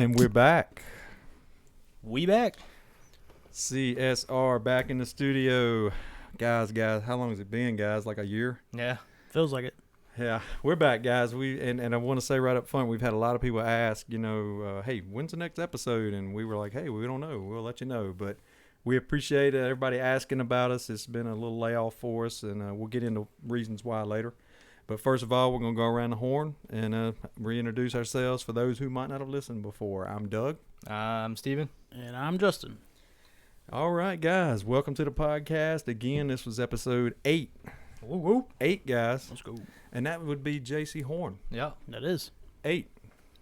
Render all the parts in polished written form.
And we're back. We back. CSR back in the studio. Guys, how long has it been, guys? Like a year? Yeah. Feels like it. Yeah, we're back, guys. And I want to say right up front, we've had a lot of people ask, hey, when's the next episode? And we were like, hey, we don't know. We'll let you know. But we appreciate everybody asking about us. It's been a little layoff for us, and we'll get into reasons why later. But first of all, we're going to go around the horn and reintroduce ourselves for those who might not have listened before. I'm Doug. I'm Steven. And I'm Justin. All right, guys. Welcome to the podcast. Again, this was episode 8. Woo woo. 8, guys. Let's go. And that would be JC Horn. Yeah. That is. 8.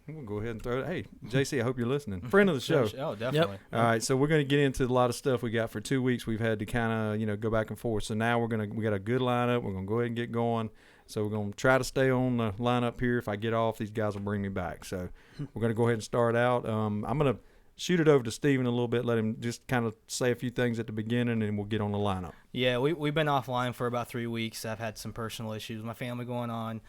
I'm going to go ahead and throw it. Hey, JC, I hope you're listening. Friend of the show. Oh, definitely. Yep. All right, so we're going to get into a lot of stuff we got for 2 weeks. We've had to kind of, go back and forth. So now we got a good lineup. We're going to go ahead and get going. So we're going to try to stay on the lineup here. If I get off, these guys will bring me back. So we're going to go ahead and start out. I'm going to shoot it over to Steven a little bit, let him just kind of say a few things at the beginning, and we'll get on the lineup. Yeah, we've been offline for about 3 weeks. I've had some personal issues with my family going on,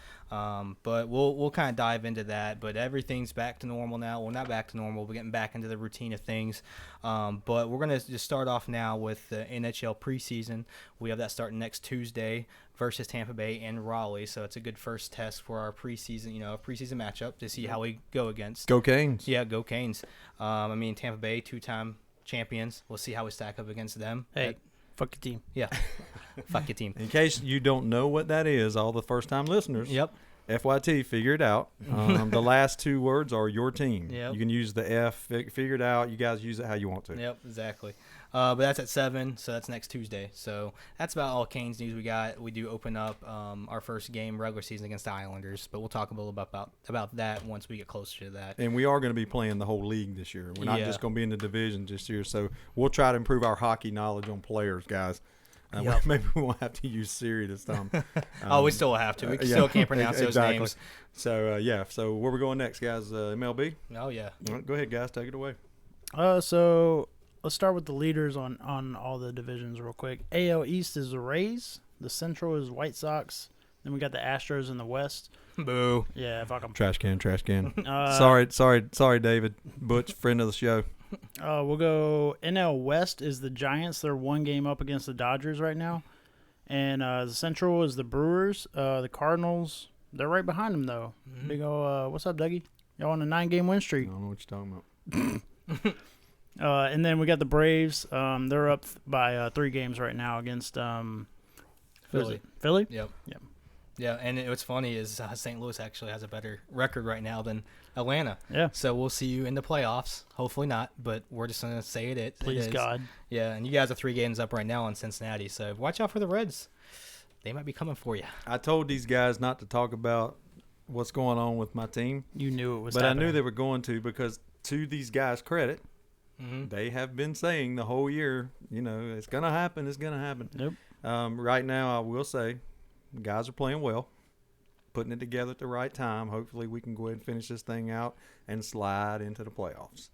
but we'll kind of dive into that. But everything's back to normal now. Well, not back to normal. We're getting back into the routine of things. But we're going to just start off now with the NHL preseason. We have that starting next Tuesday versus Tampa Bay and Raleigh. So it's a good first test for our preseason, preseason matchup to see how we go against. Go Canes. Yeah, go Canes. Tampa Bay, 2-time champions. We'll see how we stack up against them. Hey, fuck your team. Yeah. Fuck your team. In case you don't know what that is, all the first-time listeners, Yep. FYT, figure it out. The last 2 words are your team. Yep. You can use the F, figure it out. You guys use it how you want to. Yep, exactly. But that's at 7, so that's next Tuesday. So that's about all Canes news we got. We do open up our first game regular season against the Islanders, but we'll talk a little about that once we get closer to that. And we are going to be playing the whole league this year. We're not Yeah. just going to be in the division this year. So we'll try to improve our hockey knowledge on players, guys. Yep. Maybe we won't have to use Siri this time. We still have to. We yeah, still can't pronounce those exactly. names. So, So where we going next, guys? MLB? Oh, yeah. All right, go ahead, guys. Take it away. So let's start with the leaders on all the divisions real quick. AL East is the Rays. The Central is White Sox. Then we got the Astros in the West. Boo. Yeah, fuck them. Trash can. Sorry, David Butch, friend of the show. We'll go NL West is the Giants. They're 1 game up against the Dodgers right now. And the Central is the Brewers. The Cardinals, they're right behind them, though. Mm-hmm. Big ol', what's up, Dougie? Y'all on a 9-game win I streak. don't know what you're talking about. And then we got the Braves. They're up by 3 games right now against Philly. Philly? Yep. Yep. Yeah, and what's funny is St. Louis actually has a better record right now than Atlanta. Yeah. So we'll see you in the playoffs. Hopefully not, but we're just going to say it. Please, it is. God. Yeah, and you guys are 3 games up right now on Cincinnati, so watch out for the Reds. They might be coming for you. I told these guys not to talk about what's going on with my team, You knew it was but happening. I knew they were going to because, to these guys' credit, Mm-hmm. they have been saying the whole year, it's going to happen, it's going to happen. Nope. Right now, I will say, the guys are playing well, putting it together at the right time. Hopefully, we can go ahead and finish this thing out and slide into the playoffs.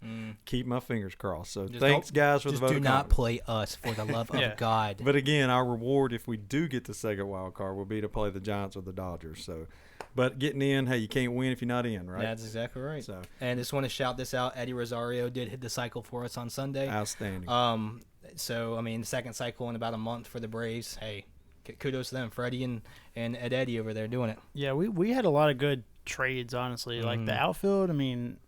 Keep my fingers crossed. So, Just thanks, guys, for the Just vote do of not confidence. play us for the love Yeah. of God. But again, our reward if we do get the second wild card will be to play the Giants or the Dodgers. So, but getting in, hey, you can't win if you're not in, right? That's exactly right. So, And just want to shout this out. Eddie Rosario did hit the cycle for us on Sunday. outstanding. The second cycle in about a month for the Braves. Hey, kudos to them. Freddie and Eddie over there doing it. Yeah, we had a lot of good trades, honestly. Like the outfield,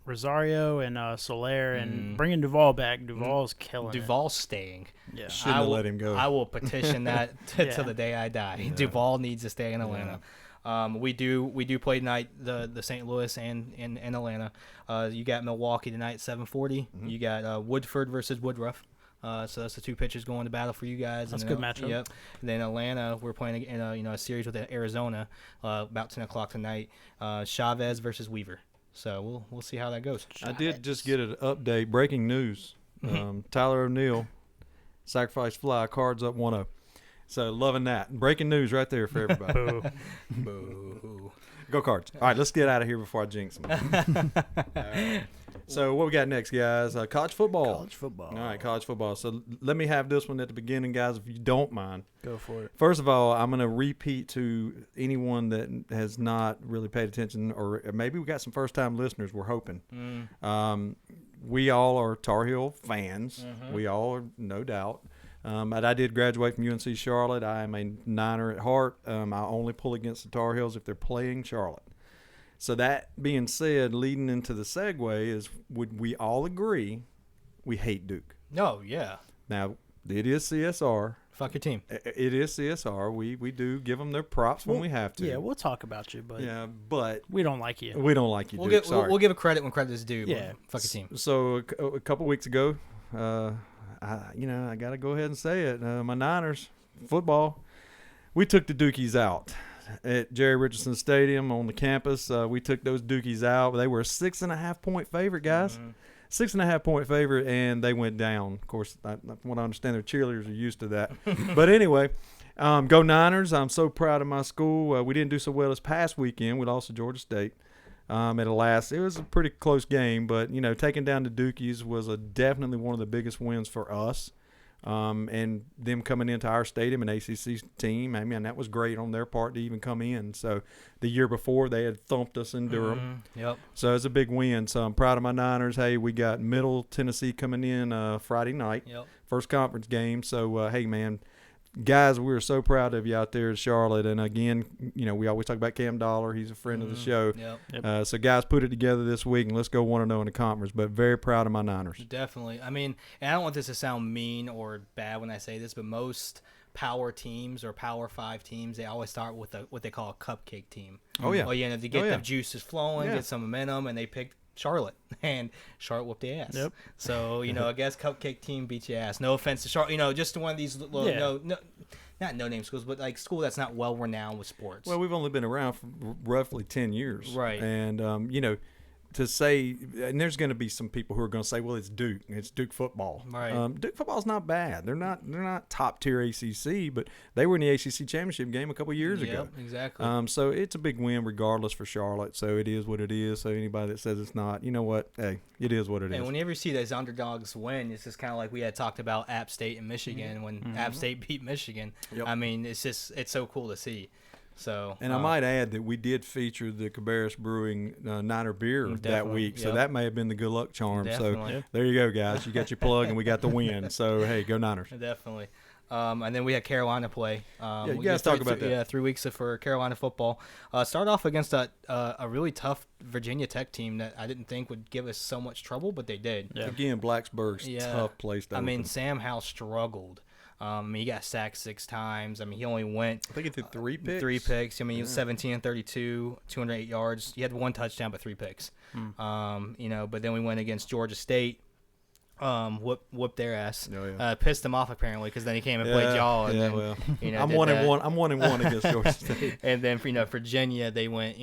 Rosario and Soler and bringing Duvall back. Duvall's killing Duvall's staying. it. Yeah. Shouldn't have let him go. I will petition that Yeah. till the day I die. Duvall needs to stay in Atlanta. We do play tonight the St. Louis and Atlanta. You got Milwaukee tonight at 7:40. You got Woodford versus Woodruff. So that's the 2 pitchers going to battle for you guys. That's and a good matchup. Yep. And then Atlanta, we're playing in a series with Arizona about 10 o'clock tonight. Chavez versus Weaver. So we'll see how that goes. I did just get an update. Breaking news. Tyler O'Neill, sacrifice fly, Cards up 1-0. So loving that. Breaking news right there for everybody. Boo. Boo. Go Cards. All right, let's get out of here before I jinx them. So what we got next, guys? College football. College football. All right, college football. So let me have this one at the beginning, guys, if you don't mind. Go for it. First of all, I'm going to repeat to anyone that has not really paid attention, or maybe we got some first-time listeners, we're hoping. We all are Tar Heel fans. We all are, no doubt. But I did graduate from UNC Charlotte. I am a Niner at heart. I only pull against the Tar Heels if they're playing Charlotte. So that being said, leading into the segue is, would we all agree we hate Duke? No, yeah. Now, it is CSR. Fuck your team. It is CSR. We do give them their props when we have to. Yeah, we'll talk about you, but but we don't like you. we don't like you, We'll Duke. give Sorry. we'll give a credit when credit is due. but Yeah. Fuck your team. So a couple weeks ago, I got to go ahead and say it. My Niners football, we took the Dukies out at Jerry Richardson Stadium on the campus. We took those Dukies out. They were a 6.5 point favorite, guys. 6.5 point favorite, and they went down. Of course, from what I understand, their cheerleaders are used to that. But anyway, go Niners. I'm so proud of my school. We didn't do so well this past weekend. We lost to Georgia State. It was a pretty close game, but, taking down the Dukies was definitely one of the biggest wins for us. And them coming into our stadium, an ACC team, I mean, that was great on their part to even come in. So the year before, they had thumped us in Durham. Yep. So it's a big win. So I'm proud of my Niners. Hey, we got Middle Tennessee coming in Friday night, Yep. first conference game. So, hey, man, guys, we're so proud of you out there in Charlotte. And, again, we always talk about Cam Dollar. He's a friend of the show. Yep. So, guys, put it together this week, and let's go 1-0 in the conference. But very proud of my Niners. Definitely. I mean, and I don't want this to sound mean or bad when I say this, but most power teams or Power 5 teams, they always start with what they call a cupcake team. Oh, yeah. Well, to get the juices flowing, Yeah. get some momentum, and they picked Charlotte, and Charlotte whooped their ass. Yep. So, I guess cupcake team beat your ass. No offense to Charlotte, just one of these little, not no-name schools, but like school that's not well-renowned with sports. Well, we've only been around for roughly 10 years. Right. And, to say, and there's going to be some people who are going to say, well, it's Duke football. Right. Duke football's not bad. They're not top tier ACC, but they were in the ACC championship game a couple years ago. Exactly. So it's a big win regardless for Charlotte. So it is what it is. So anybody that says it's not, you know what? Hey, it is what it is. And whenever you see those underdogs win, it's just kind of like we had talked about App State and Michigan when App State beat Michigan. Yep. I mean, it's so cool to see. So, and I might add that we did feature the Cabarrus Brewing Niner beer that Definitely, week, so yep. that may have been the good luck charm. Definitely. So there you go, guys. You got your plug, and we got the win. So hey, go Niners. Definitely. And then we had Carolina play. You guys talk about that. Yeah, 3 weeks for Carolina football. Start off against a really tough Virginia Tech team that I didn't think would give us so much trouble, but they did. Yeah. Again, Blacksburg's tough place to I mean, open. Sam Howell struggled. He got sacked 6 times. I mean, he only went. I think he threw 3 picks. 3 picks. I mean, he was 17 and 32, 208 yards. He had 1 touchdown, but 3 picks. But then we went against Georgia State. Whooped their ass. Oh, yeah. Pissed them off apparently because then he came and played y'all. And then, well, I'm I'm 1-1. I'm 1-1 against Georgia State. And then Virginia, they went.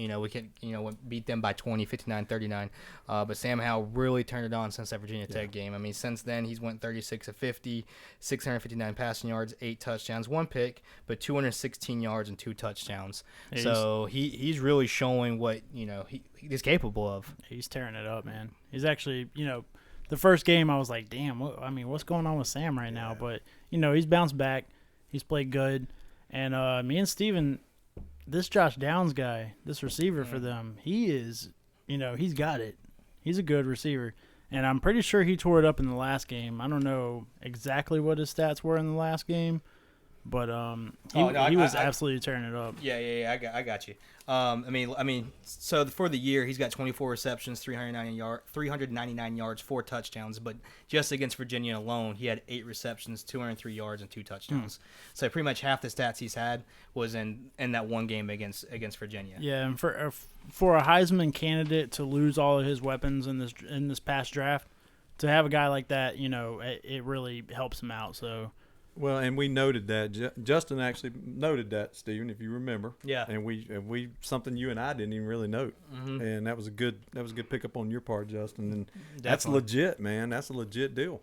Beat them by 20, 59-39. But Sam Howell really turned it on since that Virginia Tech game. I mean, since then he's went 36 of 50, 659 passing yards, 8 touchdowns, 1 pick, but 216 yards and 2 touchdowns. So he's really showing what he's capable of. He's tearing it up, man. He's actually, the first game I was like, damn, what's going on with Sam right now? But, he's bounced back. He's played good. And me and Steven, this Josh Downs guy, this receiver for them, he is, he's got it. He's a good receiver. And I'm pretty sure he tore it up in the last game. I don't know exactly what his stats were in the last game. But he was absolutely tearing it up. Yeah. I got you. So for the year, he's got 24 receptions, 399 yards, 4 touchdowns. But just against Virginia alone, he had 8 receptions, 203 yards, and 2 touchdowns. So pretty much half the stats he's had was in that one game against Virginia. Yeah, and for a Heisman candidate to lose all of his weapons in this past draft, to have a guy like that, it really helps him out. So. Well, and we noted that. Justin actually noted that, Stephen, if you remember. Yeah. And we something you and I didn't even really note, and that was a good pickup on your part, Justin. And that's legit, man. That's a legit deal.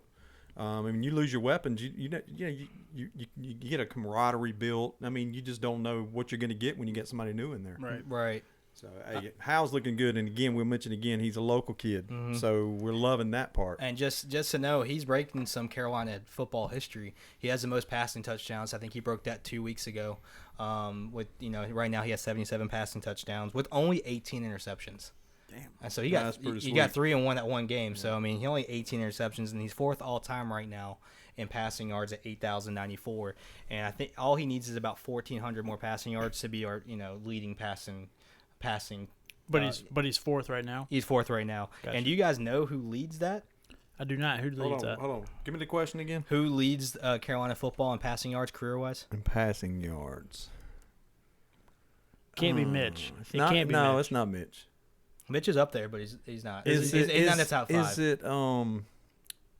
You lose your weapons, you get a camaraderie built. I mean, you just don't know what you're going to get when you get somebody new in there. Right. Right. So hey, Hal's looking good, and again, we'll mention again he's a local kid, so we're loving that part. And just to know, he's breaking some Carolina football history. He has the most passing touchdowns. I think he broke that 2 weeks ago. With right now he has 77 passing touchdowns with only 18 interceptions. Damn. And so he That's got pretty he got sweet. 3 and 1 that one game. So I mean, he only 18 interceptions, and he's 4th all time right now in passing yards at 8,094. And I think all he needs is about 1,400 more passing yards to be our leading passing. But he's fourth right now. He's 4th right now. Gotcha. And do you guys know who leads that? I do not. Who leads that? Hold on. Give me the question again. Who leads Carolina football in passing yards career-wise? In passing yards. Can't be Mitch. It's It not, can't be no, Mitch. it's not Mitch. Mitch is up there, but he's not. Is He's it not in the top 5. Is it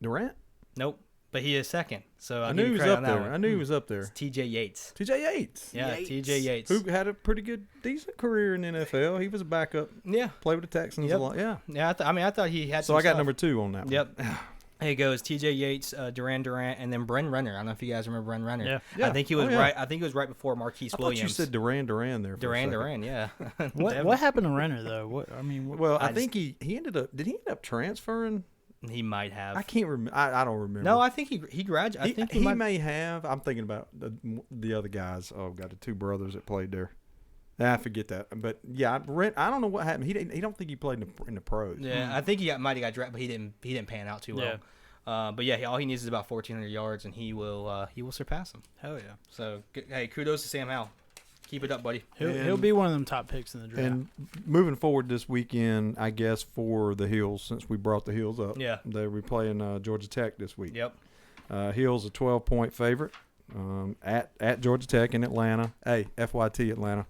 Durant? Nope. But he is 2nd. So I knew he was up there. I knew he was up there. It's T.J. Yates. T.J. Yates. Yeah, T.J. Yates. Who had a pretty good, decent career in the NFL. He was a backup. Yeah. Played with the Texans Yep. a lot. Yeah. Yeah, I thought he had So some I got stuff. number 2 on that one. Yep. Here it goes. T.J. Yates, Duran Durant, and then Bren Renner. I don't know if you guys remember Bren Renner. Yeah. Yeah. I think he was Oh, yeah. right. I think he was right before Marquise I thought Williams. you said Duran there. For Duran a second. Duran, yeah. What happened to Renner though? What? Well, I I think he ended up. Did he end up transferring? He might have. I can't remember. I don't remember. No, I think he graduated. I think he might. may have. I'm thinking about the other guys. Oh, got the 2 brothers that played there. I forget that. But yeah, I don't know what happened. He don't think he played in the pros. Yeah, I think might have got drafted, but he didn't pan out too well. But yeah, all he needs is about 1,400 yards, and he will surpass him. Hell yeah. So hey, kudos to Sam Howell. Keep it up, buddy. He'll be one of them top picks in the draft. And moving forward this weekend, I guess for the Hills, since we brought the Hills up, Yeah. they'll be playing Georgia Tech this week. Yep. Hills a 12-point favorite at Georgia Tech in Atlanta. Hey, FYT Atlanta.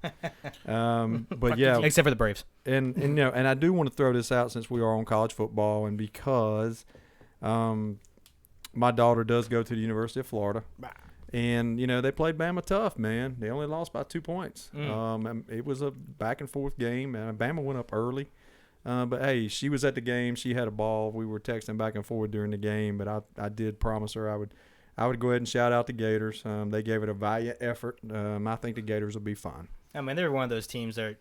But yeah, Except for the Braves. and I do want to throw this out since we are on college football, and because my daughter does go to the University of Florida. And, they played Bama tough, man. They only lost by 2 points. And it was a back-and-forth game, and Bama went up early. But, hey, she was at the game. She had a ball. We were texting back and forth during the game, but I did promise her I would go ahead and shout out the Gators. They gave it a valiant effort. I think the Gators will be fine. I mean, they're one of those teams that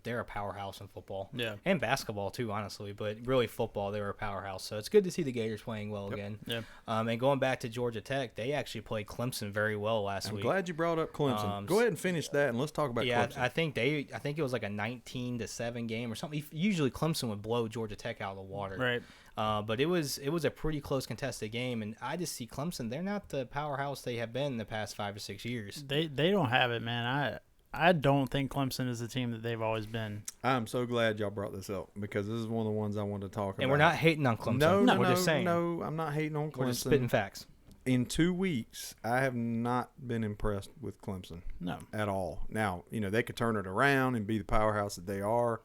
they're a powerhouse in football. Yeah. And basketball too, honestly, but really football, they were a powerhouse. So it's good to see the Gators playing well again. Yep. And going back to Georgia Tech, they actually played Clemson very well last I'm week. glad you brought up Clemson. Go ahead and finish that, and let's talk about Yeah, Clemson. I think it was like a 19-7 game or something. Usually Clemson would blow Georgia Tech out of the water. Right. But it was a pretty close contested game, and I just see Clemson. They're not the powerhouse they have been the past 5 or 6 years. They don't have it, man. I don't think Clemson is the team that they've always been. I'm so glad y'all brought this up because this is one of the ones I wanted to talk about. And we're not hating on Clemson. No, we're just saying. No, I'm not hating on Clemson. We're just spitting facts. In 2 weeks, I have not been impressed with Clemson No. at all. Now, they could turn it around and be the powerhouse that they are,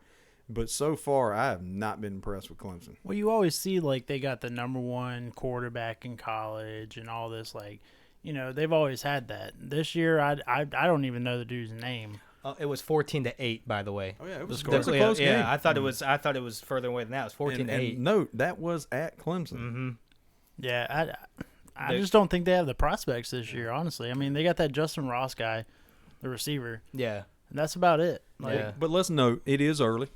but so far, I have not been impressed with Clemson. Well, you always see like they got the number 1 quarterback in college and all this like. They've always had that. This year, I don't even know the dude's name. It was 14-8, by the way. Oh yeah, it was The- a close game. Yeah, I thought it was further away than that. It was 14-8. And note that was at Clemson. Mm-hmm. Yeah, I They- just don't think they have the prospects this year. Honestly, I mean they got that Justin Ross guy, the receiver, Yeah. and that's about it. Like, Yeah. But let's note it is early.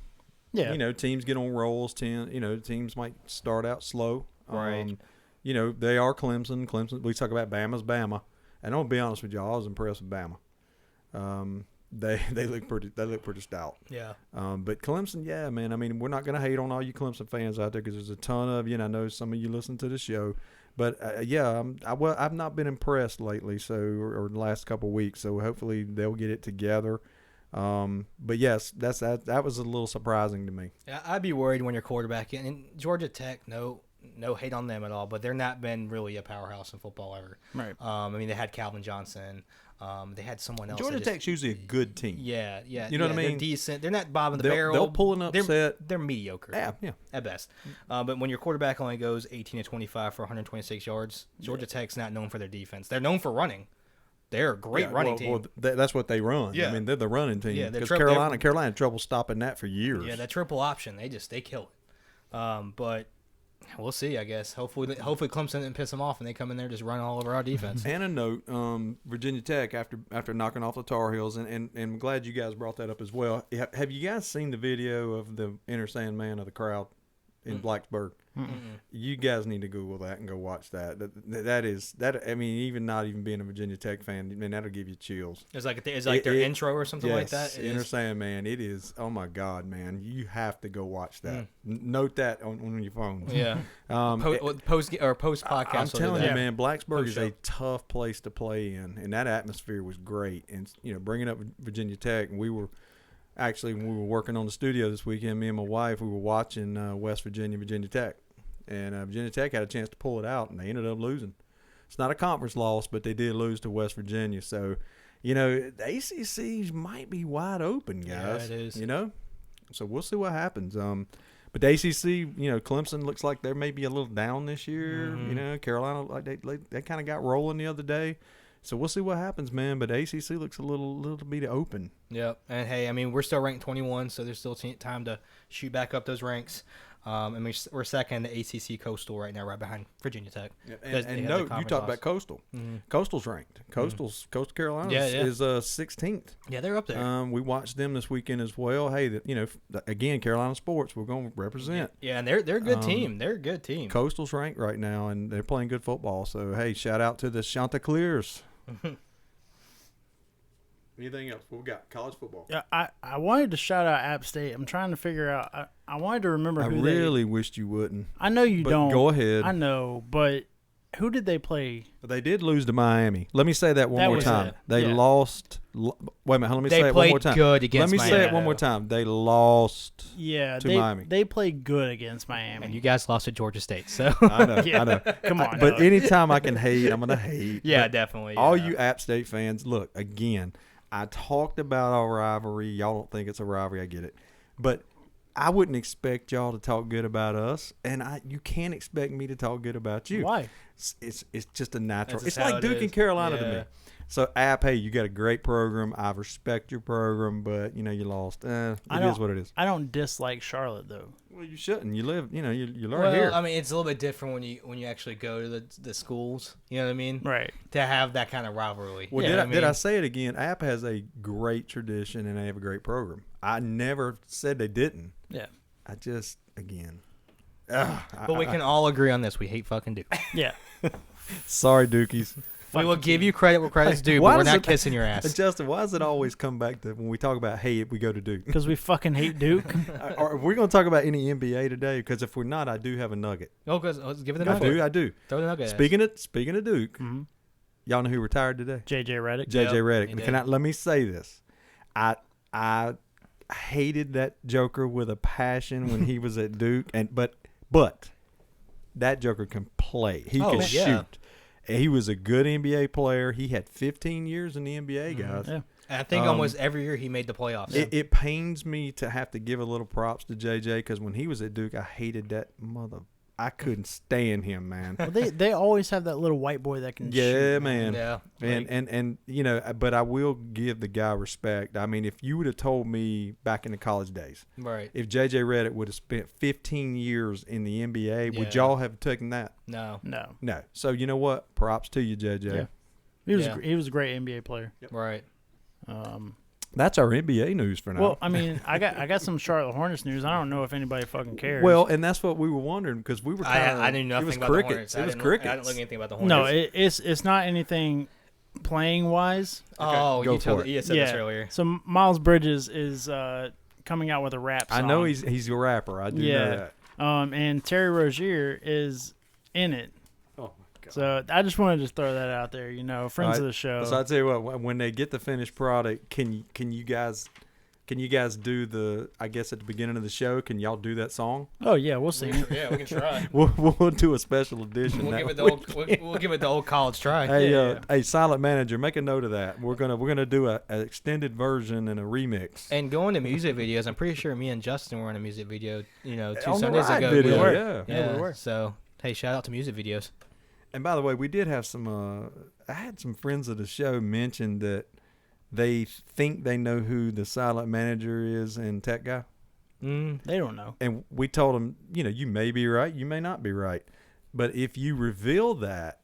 yeah, Teams get on rolls. Teams might start out slow. Right. They are Clemson. Clemson. We talk about Bama's Bama, and I'll be honest with y'all, I was impressed with Bama. They look pretty stout. Yeah. But Clemson, yeah, man. I mean, we're not gonna hate on all you Clemson fans out there because there's a ton of you, and I know some of you listen to the show. But yeah, I've not been impressed lately. So or the last couple of weeks. So hopefully they'll get it together. But yes, that was a little surprising to me. Yeah, I'd be worried when your quarterback and Georgia Tech. No hate on them at all, but they're not been really a powerhouse in football ever. right. I mean, they had Calvin Johnson. They had someone else. Georgia that just- Tech's usually a good team. Yeah. You know what I They're mean? decent. They're not bobbing the They'll- barrel. they'll pull an upset. They're mediocre. Yeah. At best. But when your quarterback only goes 18 to 25 for 126 yards, Georgia Tech's not known for their defense. They're known for running. They're a great running team. Well, that's what they run. Yeah. I mean, they're the running team. Yeah, they're because triple- Carolina had trouble stopping that for years. Yeah, that triple option, they kill it. But We'll see. I guess. Hopefully Clemson didn't piss them off and they come in there just run all over our defense. And a note, Virginia Tech after knocking off the Tar Heels, and I'm glad you guys brought that up as well. Have you guys seen the video of the Inner Sandman of the crowd in Blacksburg? You guys need to Google that and go watch that. That is. I mean, even not even being a Virginia Tech fan, man, that'll give you chills. It's like their intro or something like that. Inner Sandman. It is. Oh my God, man! You have to go watch that. Note that on your phones. Yeah. Post podcast. I'm telling you, that. man, Blacksburg is Post-show. a tough place to play in, and that atmosphere was great. And bringing up Virginia Tech, and we were working on the studio this weekend. Me and my wife, we were watching West Virginia, Virginia Tech, and Virginia Tech had a chance to pull it out, and they ended up losing. It's not a conference loss, but they did lose to West Virginia. So, the ACC might be wide open, guys. Yeah, it is. So we'll see what happens. But the ACC, Clemson looks like they're maybe a little down this year. Carolina, like they kind of got rolling the other day. So we'll see what happens, man. But the ACC looks a little bit open. Yep. And hey, I mean, we're still ranked 21, so there's still time to shoot back up those ranks. And we're second in the ACC Coastal right now, right behind Virginia Tech. Yeah, and no, you talk about Coastal. Coastal's ranked. Coastal Carolina is 16th. Yeah, they're up there. We watched them this weekend as well. Hey, again, Carolina sports, we're going to represent. Yeah, and they're a good team. They're a good team. Coastal's ranked right now, and they're playing good football. So hey, shout out to the Chanticleers. Anything else? What we got? College football. Yeah, I wanted to shout out App State. I'm trying to figure out. I wanted to remember I who really wished you wouldn't. I know you But don't. go ahead. I know, but who did they play? They did lose to Miami. Let me say that one That more was time. it. They Yeah. lost. Wait a minute. Let me They say it one more played time. good against Let me say Miami, it one more though. time. They lost. Yeah, To they Miami. they played good against Miami. And you guys lost to Georgia State, so I know. Yeah. I know. Come on, But Doug. anytime I can hate, I'm gonna hate. yeah, But definitely. all yeah. you App State fans, look again. I talked about our rivalry. Y'all don't think it's a rivalry. I get it, but I wouldn't expect y'all to talk good about us, and you can't expect me to talk good about you. Why? It's just a natural. That's It's just how like it Duke is. and Carolina to Yeah. me. So App, hey, you got a great program. I respect your program, but you lost. It is what it is. I don't dislike Charlotte though. Well, you shouldn't. You live. You learn Well, here. I mean, it's a little bit different when you actually go to the schools. You know what I mean? Right. To have that kind of rivalry. Well, Yeah, did I say it again? App has a great tradition and they have a great program. I never said they didn't. Yeah. I just again. But we can all agree on this. We hate fucking Duke. Yeah. Sorry, Dookies. We will give you credit where credit's due, Why but we're does not it- kissing your ass. Justin, why does it always come back to when we talk about hate, we go to Duke? Because we fucking hate Duke. Are we going to talk about any NBA today? Because if we're not, I do have a nugget. Oh, let's give it the I nugget. do. I do. Throw the nugget. Speaking of Duke, Mhm. y'all know who retired today? JJ Redick. JJ Yep, Redick. he Let me say this. I hated that Joker with a passion when he was at Duke, but that Joker can play. He Oh, can yeah. shoot. And he was a good NBA player. He had 15 years in the NBA, guys. Yeah. And I think almost every year he made the playoffs. It pains me to have to give a little props to JJ because when he was at Duke, I hated that mother. I couldn't stand him, man. Well, they always have that little white boy that can Yeah, shoot. man. Yeah. And but I will give the guy respect. I mean, if you would have told me back in the college days, Right. if JJ Redick would have spent 15 years in the NBA, would Yeah. y'all have taken that? No. No. No. So you know what? Props to you, JJ. Yeah. He was a great NBA player. Right. That's our NBA news for now. Well, I mean, I got some Charlotte Hornets news. I don't know if anybody fucking cares. Well, and that's what we were wondering because we were kind of. I knew nothing it was about crickets. the Hornets. It was I didn't crickets. look anything about the Hornets. no, it's not anything playing wise. Oh, Go you for it. said this earlier. So Miles Bridges is coming out with a rap I song. know he's a rapper. I do know that. And Terry Rozier is in it. Oh my god. So I just wanted to throw that out there. Friends of the show. So I tell you what, when they get the finished product, can you guys do the? I guess at the beginning of the show, can y'all do that song? Oh yeah, we'll sing it. Yeah, we can try. We'll do a special edition. We'll that give it the week. old we'll give it the old college try. Hey, Yeah. hey, silent manager, make a note of that. We're gonna do an extended version and a remix. And going to music videos, I'm pretty sure me and Justin were in a music video, 2 On the Sundays ride ago. video, we were. yeah. Yeah, we were. So, hey, shout out to music videos. And by the way, we did have some. I had some friends of the show mention that they think they know who the silent manager is and Tech Guy. They don't know. And we told them, you may be right, you may not be right. But if you reveal that,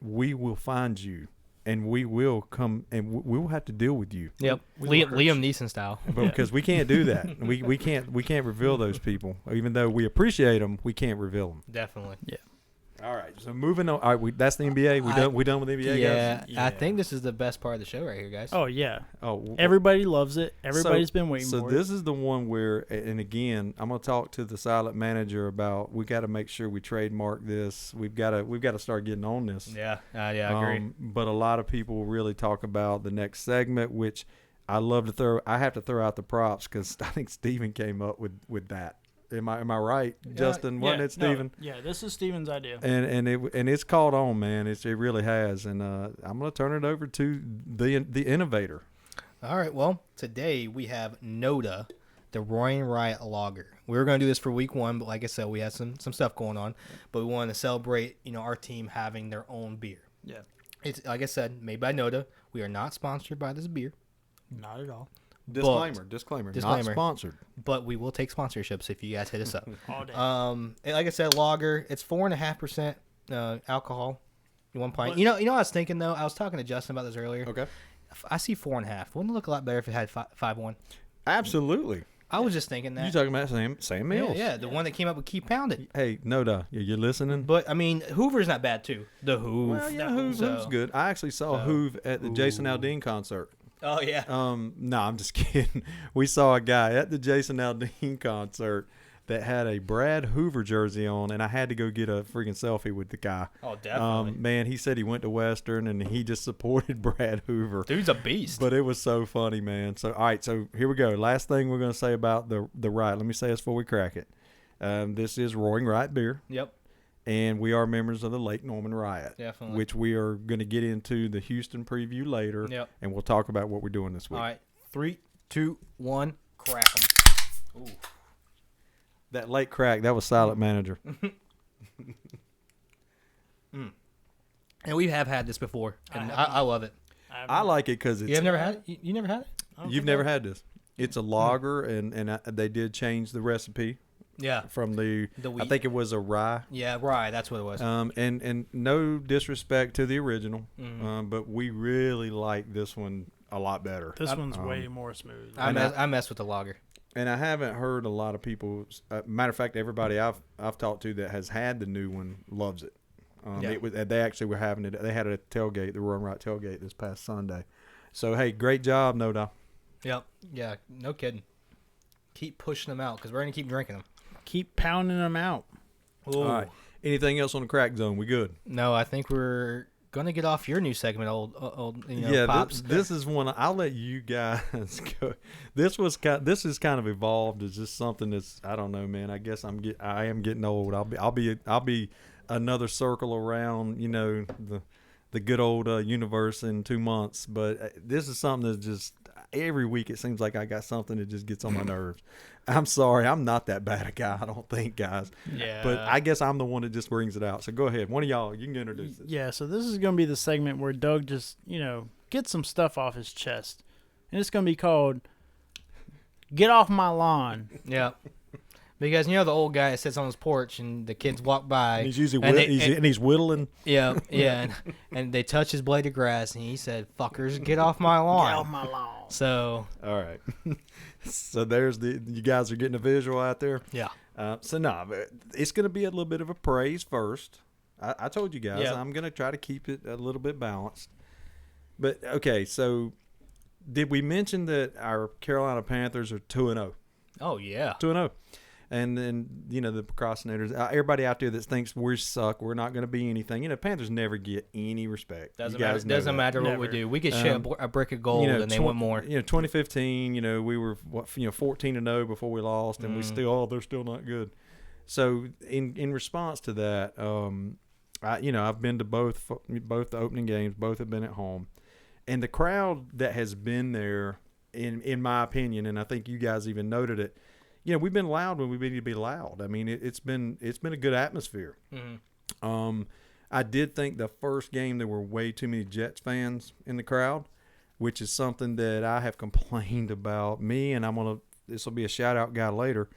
we will find you and we will come and we will have to deal with you. Yep. Liam Neeson style. Because we can't do that. We can't reveal those people. Even though we appreciate them, we can't reveal them. Definitely. Yeah. All right. So moving on. All right, that's the NBA. We done with the NBA, guys? Yeah, I think this is the best part of the show right here, guys. Oh yeah. Oh, Everybody loves it. Everybody's been waiting so for this is the one where, and again, I'm gonna talk to the silent manager about. We got to make sure we trademark this. We've got to start getting on this. Yeah, I agree. But a lot of people really talk about the next segment, which I love to throw. I have to throw out the props because I think Steven came up with that. Am I right, Justin? Wasn't it, Steven? Yeah, this is Steven's idea. And it's caught on, man. It really has. And I'm gonna turn it over to the innovator. All right. Well, today we have Noda, the Roaring Riot Lager. We were going to do this for week 1, but like I said, we had some stuff going on. But we wanted to celebrate, our team having their own beer. Yeah. It's like I said, made by Noda. We are not sponsored by this beer, Not at all. Disclaimer. Not sponsored. but we will take sponsorships if you guys hit us up. All day. And like I said, lager. It's 4.5% alcohol. 1 pint. But- You know what I was thinking though. I was talking to Justin about this earlier. Okay. I see 4.5. Wouldn't it look a lot better if it had 5.1? Absolutely. I was just thinking that. You talking about Sam Mills? Yeah, the one that came up with Keep Pounded. Hey, Noda, you're listening? But I mean, Hoover's not bad too. The Hoove. Well, yeah, Hoove's good. I actually saw Hoove at the Jason Aldean concert. Oh yeah. No, I'm just kidding. We saw a guy at the Jason Aldean concert that had a Brad Hoover jersey on, and I had to go get a freaking selfie with the guy. Oh, definitely. Man, he said he went to Western and he just supported Brad Hoover. Dude's a beast. But it was so funny, man. So, all right, so here we go. Last thing we're going to say about the Riot. Let me say this before we crack it. This is Roaring Riot beer, Yep. and we are members of the Lake Norman Riot. Definitely. Which we are going to get into the Houston preview later, Yep. and we'll talk about what we're doing this week. All right. 3, 2, 1. Crack 'em. Ooh. That late crack, that was silent manager. And we have had this before, and I love it. I like it because it's. You have never had it? You never had it? You've never had this. It's a lager, and they did change the recipe Yeah. from the wheat. I think it was a rye. Yeah, right. That's what it was. And no disrespect to the original, Mm-hmm. but we really like this one a lot better. This one's way more smooth. I mess with the lager. And I haven't heard a lot of people. Matter of fact, everybody I've talked to that has had the new one loves it. Yeah. They actually were having it. They had it at the tailgate, the Roaring Riot tailgate this past Sunday. So hey, great job, Noda. Yep. Yeah, no kidding. Keep pushing them out because we're going to keep drinking them. Keep pounding them out. All right. Anything else on the crack zone? We good? No, I think we're going to get off your new segment, old Yeah, Pops. this is one. I'll let you guys go. This is kind of evolved as just something that's I don't know, man. I guess I am getting old. I'll be another circle around, the good old universe in 2 months. But this is something that's just every week it seems like I got something that just gets on my nerves. I'm sorry, I'm not that bad a guy. I don't think, guys. Yeah. But I guess I'm the one that just brings it out. So go ahead, one of y'all, you can introduce this. Yeah, so this is going to be the segment where Doug just, gets some stuff off his chest. And it's going to be called Get Off My Lawn. Yeah. Because the old guy that sits on his porch and the kids walk by. And he's usually and he's whittling. Yeah, and they touch his blade of grass and he said, "Fuckers, get off my lawn." Get off my lawn. So All right. So there's you guys are getting a visual out there. yeah, It's going to be a little bit of a praise first. I told you guys Yeah. I'm going to try to keep it a little bit balanced. But okay, so did we mention that our Carolina Panthers are 2-0? oh yeah, 2-0. And then, the procrastinators, everybody out there that thinks we suck, we're not going to be anything. Panthers never get any respect. doesn't You matter. guys know Doesn't that. matter what we Never. do. We get shit a brick of gold and they want more. 2015, we were 14-0 before we lost, and we still, they're still not good. So in response to that, I've been to both the opening games. Both have been at home, and the crowd that has been there, in my opinion, and I think you guys even noted it. We've been loud when we need to be loud. I mean, it's been a good atmosphere. Mm-hmm. I did think the first game there were way too many Jets fans in the crowd, which is something that I have complained about. Me, and I'm gonna this will be a shout out guy later.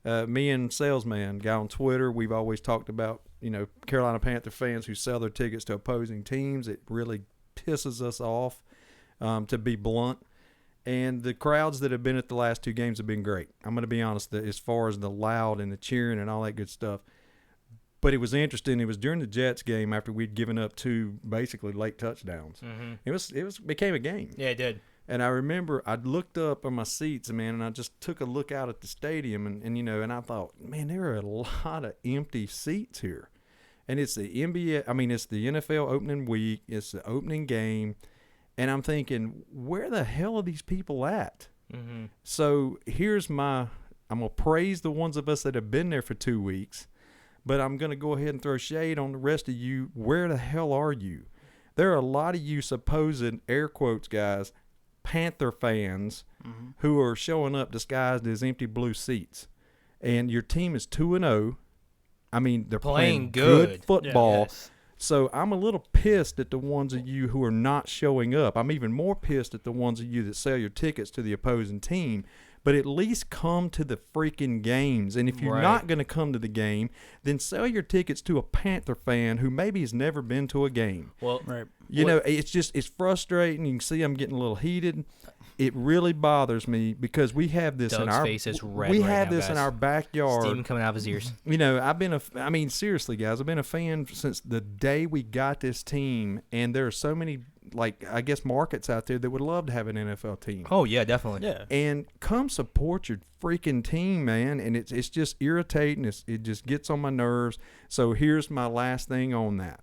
Me and Salesman, guy on Twitter, we've always talked about, Carolina Panther fans who sell their tickets to opposing teams. It really pisses us off, to be blunt. And the crowds that have been at the last 2 games have been great. I'm going to be honest, as far as the loud and the cheering and all that good stuff. But it was interesting. It was during the Jets game after we'd given up 2 basically late touchdowns. Mm-hmm. It became a game. Yeah, it did. And I remember I looked up on my seats, man, and I just took a look out at the stadium, and I thought, man, there are a lot of empty seats here. And it's the it's the NFL opening week, it's the opening game, and I'm thinking, where the hell are these people at? Mm-hmm. So I'm going to praise the ones of us that have been there for 2 weeks, but I'm going to go ahead and throw shade on the rest of you. Where the hell are you? There are a lot of you supposed, air quotes, guys, Panther fans who are showing up disguised as empty blue seats, and your team is 2-0. I mean, they're playing good football. Yeah, yes. So I'm a little pissed at the ones of you who are not showing up. I'm even more pissed at the ones of you that sell your tickets to the opposing team. But at least come to the freaking games. And if you're Right. not going to come to the game, then sell your tickets to a Panther fan who maybe has never been to a game. Well, Right. It's frustrating. You can see I'm getting a little heated. It really bothers me because we have this in Doug's our face is red we right have now, this in guys. our backyard. steam coming out of his ears. Seriously, guys, I've been a fan since the day we got this team, and there are so many, markets out there that would love to have an NFL team. Oh yeah, definitely. Yeah. And come support your freaking team, man. And it's just irritating. It just gets on my nerves. So here's my last thing on that.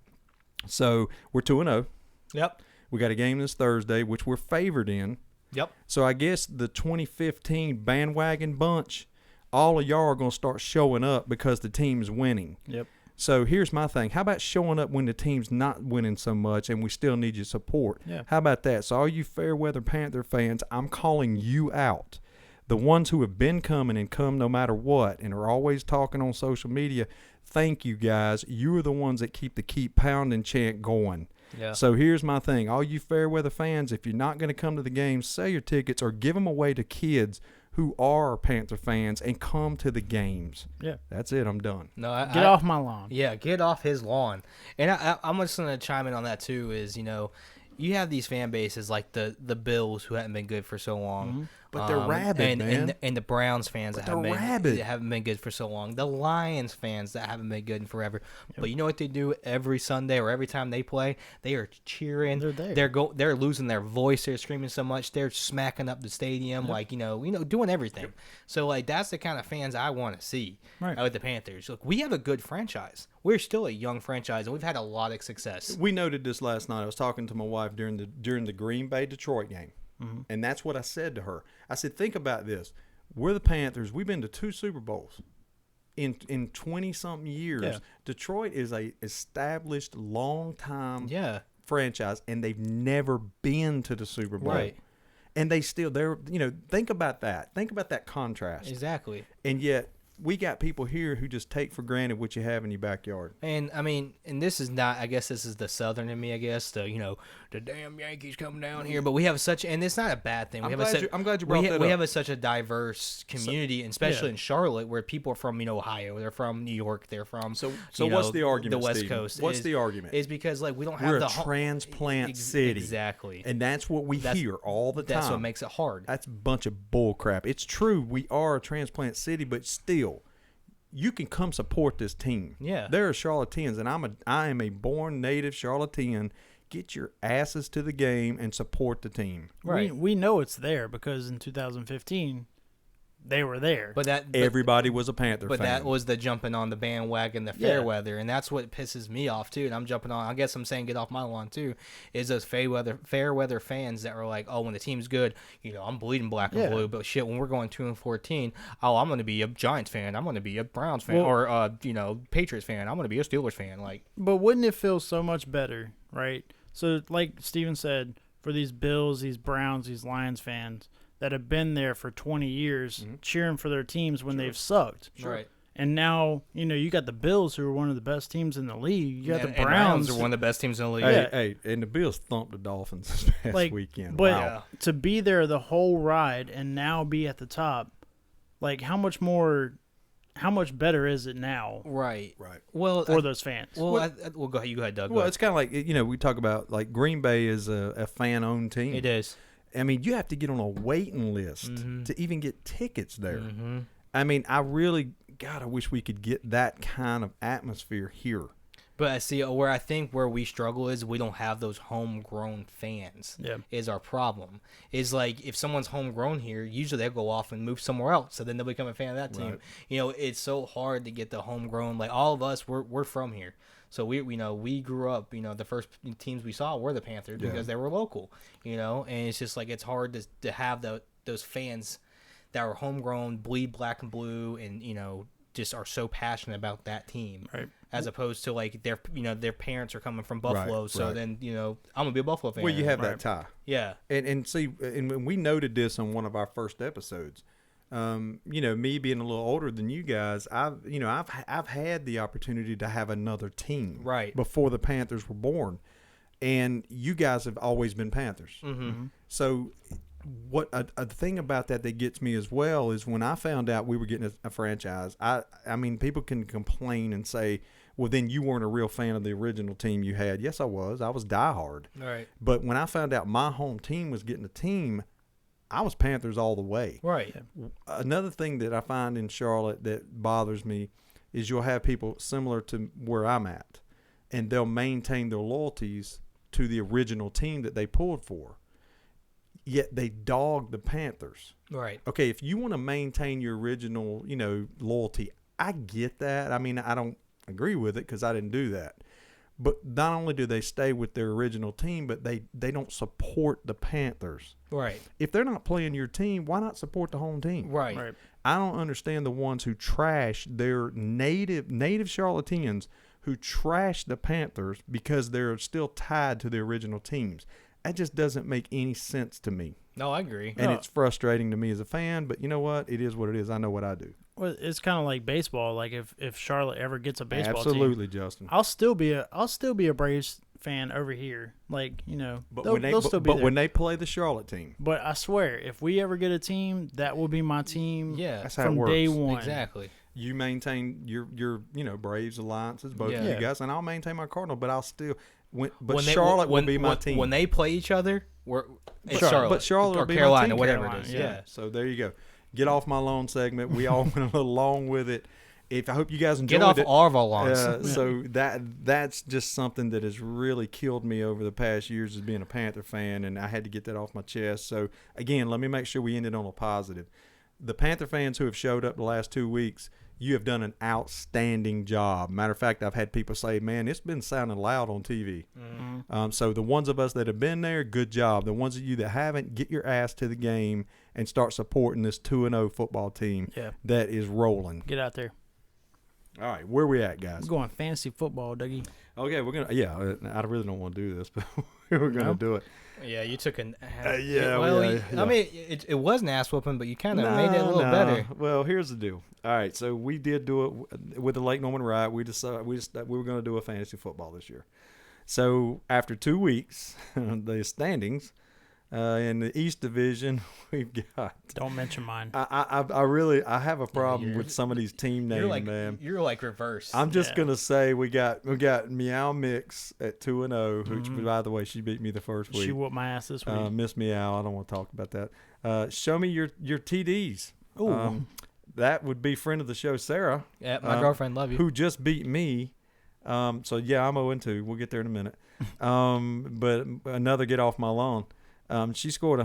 So we're 2-0. Yep. We got a game this Thursday, which we're favored in. Yep. So I guess the 2015 bandwagon bunch, all of y'all are going to start showing up because the team's winning. Yep. So here's my thing. How about showing up when the team's not winning so much and we still need your support? Yeah. How about that? So all you Fairweather Panther fans, I'm calling you out. The ones who have been coming and come no matter what and are always talking on social media, thank you guys. You are the ones that keep pounding chant going. Yeah. So here's my thing. All you Fairweather fans, if you're not going to come to the game, sell your tickets or give them away to kids who are Panther fans and come to the games. Yeah. That's it. I'm done. No, Get off my lawn. Yeah, get off his lawn. And I'm just going to chime in on that too. Is you have these fan bases like the Bills who haven't been good for so long. But they're rabid, man. And the Browns fans But that they're rabid. haven't been good for so long. The Lions fans that haven't been good in forever. But you know what they do every Sunday or every time they play? They are cheering. They're there. They're losing their voice. They're screaming so much. They're smacking up the stadium. Like doing everything. So like that's the kind of fans I want to see Right. with the Panthers. Look, we have a good franchise. We're still a young franchise, and we've had a lot of success. We noted this last night. I was talking to my wife during the Green Bay Detroit game, and that's what I said to her. I said, think about this. We're the Panthers. We've been to 2 Super Bowls in 20-something years. Yeah. Detroit is a established, long-time Yeah. franchise, and they've never been to the Super Bowl. Right. And think about that. Think about that contrast. Exactly. And yet, we got people here who just take for granted what you have in your backyard. And and this is not. I guess this is the Southern in me. I guess the damn Yankees coming down here. But we have and it's not a bad thing. I'm glad you brought that We up. have such a diverse community, and especially in Charlotte, where people are from Ohio, they're from New York, they're from So what's the argument, the West Steven? Coast. What's the argument? Is because we don't have We're the a transplant Ex- city. Exactly. And that's what we hear all the time. That's what makes it hard. That's a bunch of bull crap. It's true, we are a transplant city, but still, you can come support this team. Yeah. There are Charlotteans, and I am a born native Charlottean. Get your asses to the game and support the team. Right. We know it's there because in 2015, they were there. But Everybody was a Panther But fan. that was the jumping on the bandwagon, the fair weather, and that's what pisses me off too. And I'm jumping on. I guess I'm saying get off my lawn too. Is those fair weather fans that are like, oh, when the team's good, I'm bleeding black and Yeah. blue. But shit, when we're going 2-14, oh, I'm going to be a Giants fan. I'm going to be a Browns fan, Well- or Patriots fan. I'm going to be a Steelers fan. Like, But wouldn't it feel so much better, right? So, like Steven said, for these Bills, these Browns, these Lions fans that have been there for 20 years cheering for their teams when they've sucked. right? And now, you got the Bills, who are one of the best teams in the league. You got And the Browns. are one of the best teams in the league. Hey, and the Bills thumped the Dolphins this past weekend. But Wow. to be there the whole ride and now be at the top, like how much better is it now Right. Right. Well, for those fans? well, well, go ahead. You go ahead, Doug. Well, it's kind of like, we talk about like Green Bay is a fan-owned team. it is. I mean, you have to get on a waiting list Mhm. to even get tickets there. Mm-hmm. I mean, I wish we could get that kind of atmosphere here. But I see where we struggle is we don't have those homegrown fans. Yeah. Is our problem. Is like if someone's homegrown here, usually they'll go off and move somewhere else, so then they'll become a fan of that team. Right. It's so hard to get the homegrown. Like all of us, we're from here, so we grew up. The first teams we saw were the Panthers because they were local. And it's just like it's hard to have those fans that are homegrown, bleed black and blue, and just are so passionate about that team. Right. As opposed to like their parents are coming from Buffalo, Right, so right. then I'm gonna be a Buffalo fan. Well, you have Right. that tie. Yeah. And see, and we noted this on one of our first episodes. Me being a little older than you guys, I've had the opportunity to have another team Right. before the Panthers were born, and you guys have always been Panthers. Mm-hmm. So, what a thing about that gets me as well is when I found out we were getting a franchise. I mean, people can complain and say, well, then you weren't a real fan of the original team you had. Yes, I was. I was diehard. All right. But when I found out my home team was getting a team, I was Panthers all the way. Right. Another thing that I find in Charlotte that bothers me is you'll have people similar to where I'm at, and they'll maintain their loyalties to the original team that they pulled for, yet they dog the Panthers. Right. Okay, if you want to maintain your original, loyalty, I get that. I mean, I don't agree with it because I didn't do that. But not only do they stay with their original team, but they don't support the Panthers. Right. If they're not playing your team, why not support the home team? Right. Right. I don't understand the ones who trash their native Charlotteans who trash the Panthers because they're still tied to the original teams. That just doesn't make any sense to me. No, I agree. And No. it's frustrating to me as a fan, but you know what? It is what it is. I know what I do. Well, it's kind of like baseball. Like if Charlotte ever gets a baseball team, Absolutely, Justin. I'll still be a Braves fan over here. Like But they'll still be there. when they play the Charlotte team, But I swear, if we ever get a team, that will be my team. Yeah. that's how it from works. day one. Exactly. You maintain your Braves alliances, both of Yeah. you guys, and I'll maintain my Cardinal. But I'll still Charlotte will be my team. When they play each other, it's Charlotte. Charlotte. But Charlotte or will be my Carolina, team. whatever Carolina, it is. yeah. Yeah. So there you go. Get off my lawn segment. We all went a little long with it. I hope you guys enjoyed Get off it. all of our lawns. So that's just something that has really killed me over the past years as being a Panther fan, and I had to get that off my chest. So again, let me make sure we end it on a positive. The Panther fans who have showed up the last 2 weeks, you have done an outstanding job. Matter of fact, I've had people say, man, it's been sounding loud on TV. Mm-hmm. So the ones of us that have been there, good job. The ones of you that haven't, get your ass to the game and start supporting this 2-0 football team Yeah. that is rolling. Get out there. All right, where we at, guys? We're going fantasy football, Dougie. Okay, we're gonna. Yeah, I really don't want to do this, but we're gonna No? do it. Yeah, you took an. yeah, I mean, it was an ass whooping, but you kind of made it a little better. Well, here's the deal. All right, so we did do it with the Lake Norman Riot. We decided we were going to do a fantasy football this year. So after 2 weeks, the standings in the East Division, we've got. Don't mention mine. I really have a problem you're- with some of these team names, man. You're like reverse. I'm just Yeah. gonna say we got Meow Mix at 2-0, which by the way she beat me the first week. She whooped my ass this week. Miss Meow, I don't want to talk about that. Show me your TDs. Ooh. That would be friend of the show Sarah, Yeah, my girlfriend love you. who just beat me. So yeah, I'm 0-2. We'll get there in a minute. But another get off my lawn. She scored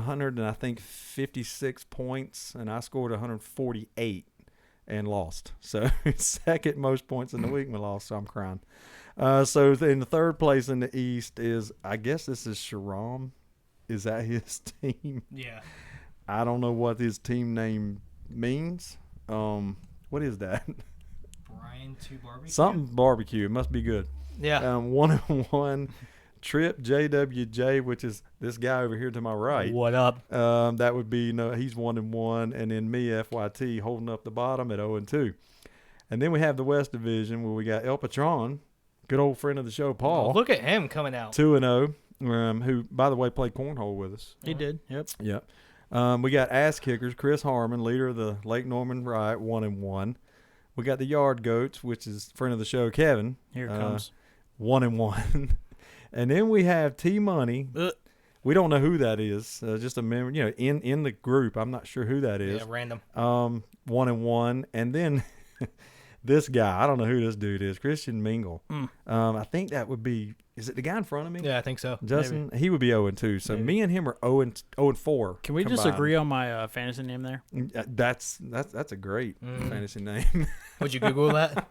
56 points, and I scored 148 and lost. So second most points in the week, we lost. So I'm crying. So in the third place in the East is, I guess this is Sharam. Is that his team? Yeah. I don't know what his team name means. What is that? Brian 2 barbecue. Something barbecue. It must be good. Yeah. 1-1. Trip JWJ, which is this guy over here to my right. What up? That would be he's 1-1, and then me FYT holding up the bottom at 0-2. And then we have the West Division where we got El Patron, good old friend of the show, Paul, Look at him coming out. 2-0, who by the way played cornhole with us. He did. Yep. Yep. We got ass kickers. Chris Harmon, leader of the Lake Norman Riot, 1-1. We got the Yard Goats, which is friend of the show, Kevin. Here it comes. 1-1. And then we have T Money. We don't know who that is. Just a member, in the group. I'm not sure who that is. Yeah, random. 1-1. And then this guy, I don't know who this dude is, Christian Mingle. I think that would be, is it the guy in front of me? Yeah, I think so. Justin, he would be 0-2. So me and him are 0-4. Can we just combined. agree on my fantasy name there? That's a great fantasy name. Would you Google that?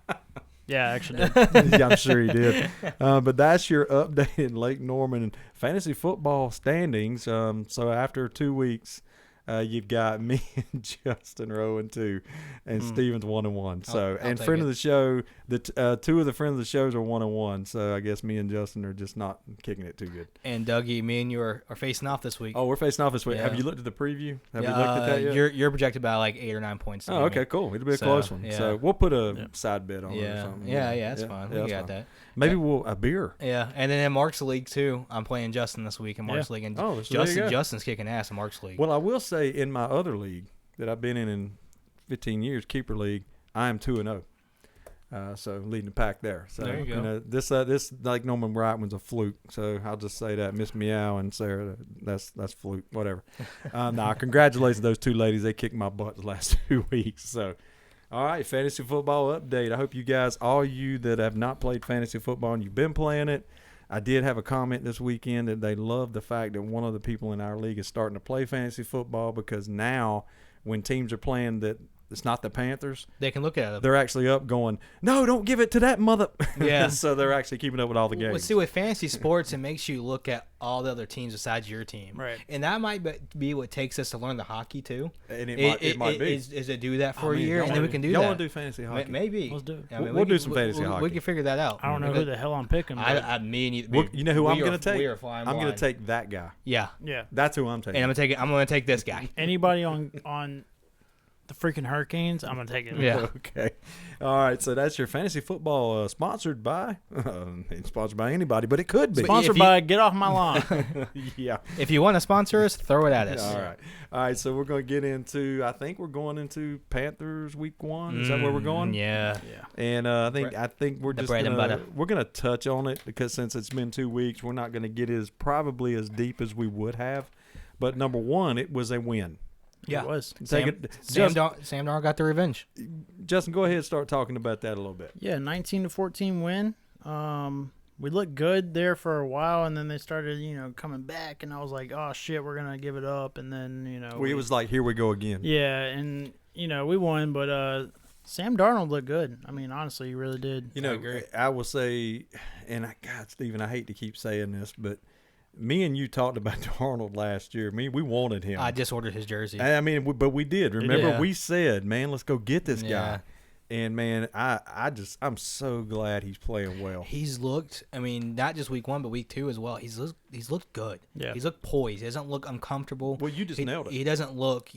Yeah, I actually did. Yeah, I'm sure he did. But that's your updated Lake Norman fantasy football standings. So after 2 weeks, you've got me and Justin are 0-2, and Steven's 1-1. So I'll and take friend it. of the show, two of the friends of the shows are 1-1. So I guess me and Justin are just not kicking it too good. And Dougie, me and you are facing off this week. Oh, we're facing off this week. Yeah. Have you looked at the preview? Have yeah, you looked at that yet? You're projected by like 8 or 9 points. to Oh, beat okay, me. cool. It'll be a So, close one. yeah. So we'll put a Yeah. side bet on it or Yeah, something. yeah, that's fine. We that's got fine. that. Maybe we'll a beer. Yeah, and then in Mark's league too, I'm playing Justin this week in Mark's league, and Oh, so there you go. Justin's kicking ass in Mark's league. Well, I will say in my other league that I've been in 15 years, Keeper League, I am 2-0. So leading the pack there. So There you go. This like Norman Wright one's a fluke. So I'll just say that Miss Meow and Sarah, that's fluke. Whatever. Nah, congratulations to those two ladies. They kicked my butt the last 2 weeks. So. All right, fantasy football update. I hope you guys, all you that have not played fantasy football and you've been playing it, I did have a comment this weekend that they love the fact that one of the people in our league is starting to play fantasy football because now when teams are playing that it's not the Panthers, They can look at it. they're actually up going, no, don't give it to that mother. Yeah. So they're actually keeping up with all the games. Well, see, with fantasy sports, it makes you look at all the other teams besides your team, Right. And that might be what takes us to learn the hockey too. And it might be. Is to do that for I mean, a year, y'all and then we wanna- can do y'all that. want to do fantasy hockey? Maybe. Let's do it. I mean, We'll we do can- some fantasy we hockey. can figure that out. I don't know who the hell I'm picking. But Me and you. Well, you know who I'm going to take? We are flying I'm going blind. to take that guy. Yeah, yeah, That's who I'm taking. and I'm going to take this guy. anybody on the freaking Hurricanes, I'm gonna take it. Yeah. Okay. All right. So that's your fantasy football sponsored by, ain't sponsored by anybody, but it could be. Sponsored If you- by Get Off My Lawn. Yeah. If you want to sponsor us, throw it at us. All right. All right. So we're going to get into, I think we're going into Panthers week 1. Is that where we're going? Yeah. Yeah. And I think we're The just bread and gonna, butter. we're going to touch on it because since it's been 2 weeks, we're not going to get probably as deep as we would have. But number one, it was a win. Yeah. It was. Take Sam it, Darnold got the revenge. Justin, go ahead and start talking about that a little bit. Yeah, 19-14 win. We looked good there for a while, and then they started, coming back, and I was like, oh shit, we're gonna give it up, and then It was like, here we go again. yeah, and we won, but Sam Darnold looked good. I mean, honestly, he really did. I will say, and God, Stephen, I hate to keep saying this, but me and you talked about Darnold last year. We wanted him. I just ordered his jersey. I mean, but we did. Remember, Yeah. we said, man, let's go get this Yeah. guy. And man, I'm so glad he's playing well. He's looked. I mean, not just week 1, but week 2 as well. He's looked good. Yeah. He's looked poised. He doesn't look uncomfortable. Well, you just nailed it. He doesn't look,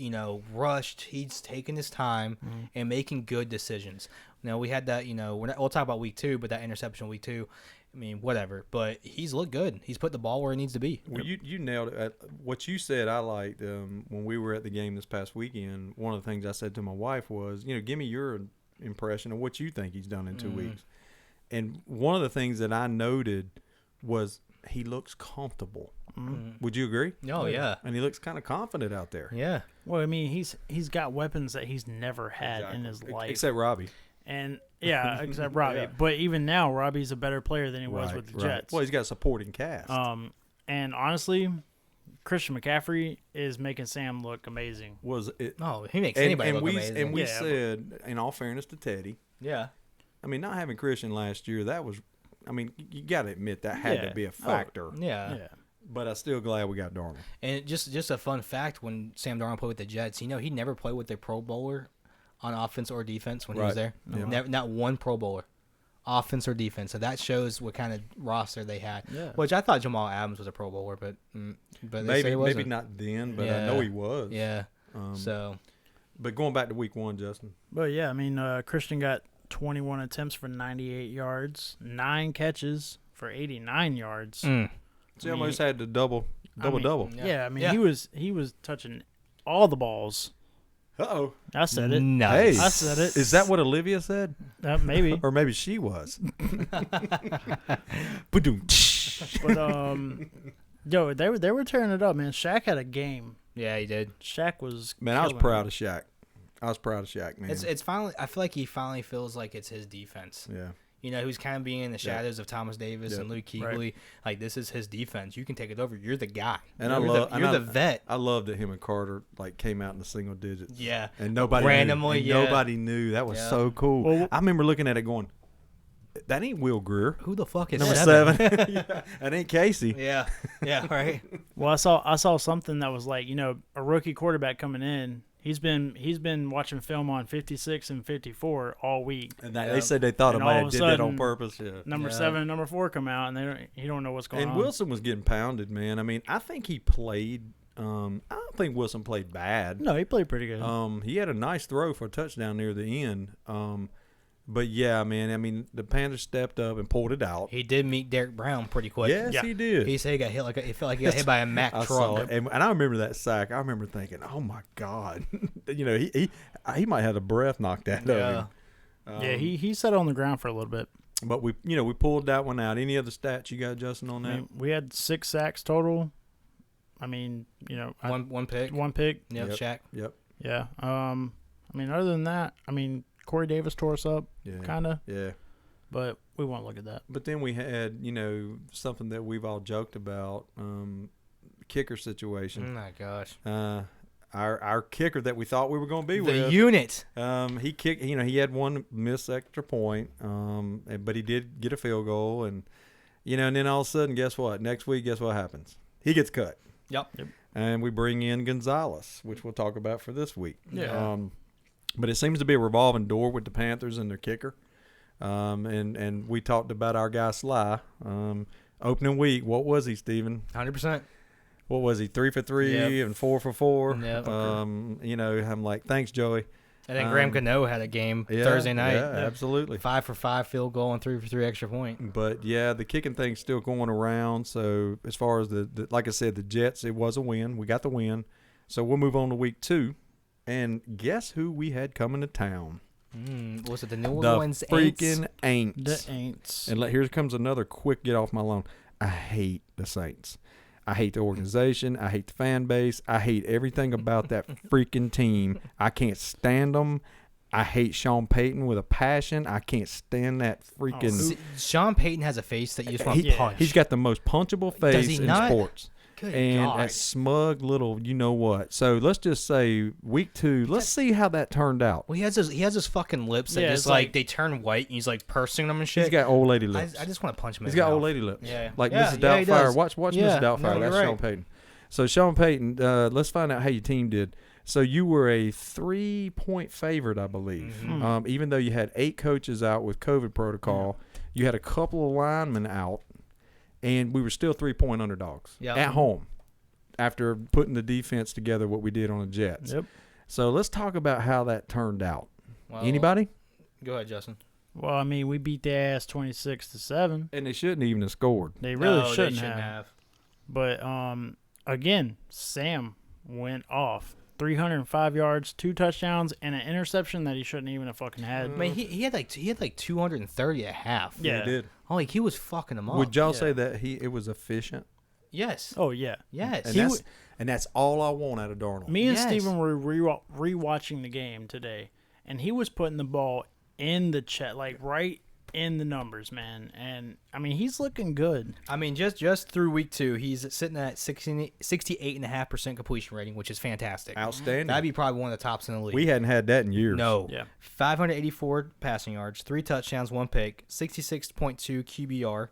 rushed. He's taking his time and making good decisions. Now we had that. We'll talk about week 2, but that interception week 2. I mean, whatever. But he's looked good. He's put the ball where it needs to be. Well, you nailed it. What you said, I liked. When we were at the game this past weekend, one of the things I said to my wife was, give me your impression of what you think he's done in 2 weeks. And one of the things that I noted was he looks comfortable. Would you agree? Oh yeah. And he looks kind of confident out there. Yeah. Well, I mean, he's got weapons that he's never had in his life, Except Robbie. and yeah, except Robbie. Yeah. But even now, Robbie's a better player than he was Right, with the right. Jets. Well, he's got a supporting cast. And honestly, Christian McCaffrey is making Sam look amazing. Was it? Oh, he makes anybody look we amazing. and we Yeah, said, in all fairness to Teddy, yeah. I mean, not having Christian last year, that was, I mean, you got to admit that had Yeah. to be a Oh, factor. Yeah. Yeah. But I'm still glad we got Darnold. And just a fun fact: when Sam Darnold played with the Jets, he never played with a Pro Bowler on offense or defense when he was Right. there. Yeah. Never, not one Pro Bowler, offense or defense. So that shows what kind of roster they had. Yeah. Which I thought Jamal Adams was a Pro Bowler, but they say he Maybe wasn't. not then, but I Yeah. know he was. Yeah. Um, So But going back to week 1, Justin. But yeah, I mean, Christian got 21 attempts for 98 yards, 9 catches for 89 yards. So he almost had the double. mean, Double. Yeah, I mean, Yeah. he was touching all the balls. Uh-oh. I said it. Nice. Hey. I said it. Is that what Olivia said? Maybe. Or maybe she was. Ba-doom. But yo, they were tearing it up, man. Shaq had a game. Yeah, he did. Shaq was. Man, I was killing proud it. of Shaq. I was proud of Shaq, man. It's finally. I feel like he finally feels like it's his defense. yeah. You know, who's kind of being in the shadows of Thomas Davis Yeah. and Luke Kuechly. Right. Like, this is his defense. You can take it over. You're the guy. And You're the vet. I love that him and Carter like came out in the single digits. Yeah. And nobody Randomly, knew. yeah. And nobody knew. That was Yeah. so cool. Well, I remember looking at it going, that ain't Will Greer. Who the fuck is Number 7? 7. Yeah. That ain't Casey. Yeah. Yeah, right. Well, I saw something that was like, a rookie quarterback coming in. He's been watching film on 56 and 54 all week. And Yeah. they said they thought And it might all have of a did that on sudden, purpose. Yeah. Number Yeah. 7 and number 4 come out, and he don't know what's going And on. Wilson was getting pounded, man. I mean, I think he played. I don't think Wilson played bad. No, he played pretty good. He had a nice throw for a touchdown near the end. But yeah, man. I mean, the Panthers stepped up and pulled it out. He did meet Derek Brown pretty quick. Yes, Yeah. he did. He said he got hit like it felt like he got hit by a Mack I saw truck. it, and I remember that sack. I remember thinking, "Oh my God!" he might have the breath knocked out of him. yeah, he sat on the ground for a little bit. But we pulled that one out. Any other stats you got, Justin, on I that? mean, we had 6 sacks total. I mean, One pick. one pick. Yep, Yep. Shaq. Yep. Yeah. I mean, other than that, Corey Davis tore us up, Yeah. kind of, Yeah. but we won't look at that. But then we had, something that we've all joked about, kicker Oh situation. my gosh. Our kicker that we thought we were going to be The with. unit. He kicked. He had one missed extra point. But he did get a field goal, and and then all of a sudden, guess what? Next week, guess what happens? He gets cut, Yep. and we bring in Gonzalez, which we'll talk about for this week. Yeah. But it seems to be a revolving door with the Panthers and their kicker. And we talked about our guy Sly. Opening week, what was he, Steven? 100%. What was he? 3 for 3 Yep. and 4 for 4. Yep. I'm like, thanks, Joey. And then Graham Cano had a game Thursday night. Yeah, absolutely. 5 for 5 field goal and 3 for 3 extra point. But yeah, the kicking thing's still going around. So as far as the like I said, the Jets, it was a win. We got the win. So we'll move on to week 2. And guess who we had coming to town? Was it the New The Orleans freaking Aints? The Aints. Aints. And here comes another quick get off my lawn. I hate the Saints. I hate the organization. I hate the fan base. I hate everything about that freaking team. I can't stand them. I hate Sean Payton with a passion. I can't stand that freaking. Sean Payton has a face that you just want to He- punch. He's got the most punchable face he in not? sports. Good And God. a smug little, you know what. So let's just say week 2, let's see how that turned out. Well, he has his fucking lips that Yeah, just it's like like- they turn white and he's like pursing them and shit. He's got old lady lips. I just want to punch him. He's in the got old mouth. lady lips. Yeah. Like Yeah, Mrs. yeah, he Doubtfire. does. Watch Yeah, Mrs. Doubtfire. no, That's you're Sean right. Payton. So Sean Payton, let's find out how your team did. So you were a 3-point favorite, I believe. Mm-hmm. Even though you had 8 coaches out with COVID protocol, you had a couple of linemen out, and we were still 3-point underdogs Yeah. at home after putting the defense together what we did on the Jets. Yep. So let's talk about how that turned out. Well, Anybody? Go ahead, Justin. Well, we beat their ass 26-7. And they shouldn't even have scored. They really No, shouldn't, they shouldn't have. have. But again, Sam went off. 305 yards, 2 touchdowns, and an interception that he shouldn't even have fucking had. I mean, he had like 230 at half. Yeah. He did. Oh, like he was fucking them up. Would y'all yeah. say that it was efficient? Yes. Oh yeah. Yes. And that's all I want out of Darnold. Me and Yes. Steven were rewatching the game today, and he was putting the ball in the chat, like right in the numbers, man. And he's looking good. I mean, just through week 2, he's sitting at 68.5% completion rating, which is fantastic. Outstanding. That'd be probably one of the tops in the league. We hadn't had that in years. No. Yeah. 584 passing yards, 3 touchdowns, 1 pick, 66.2 QBR.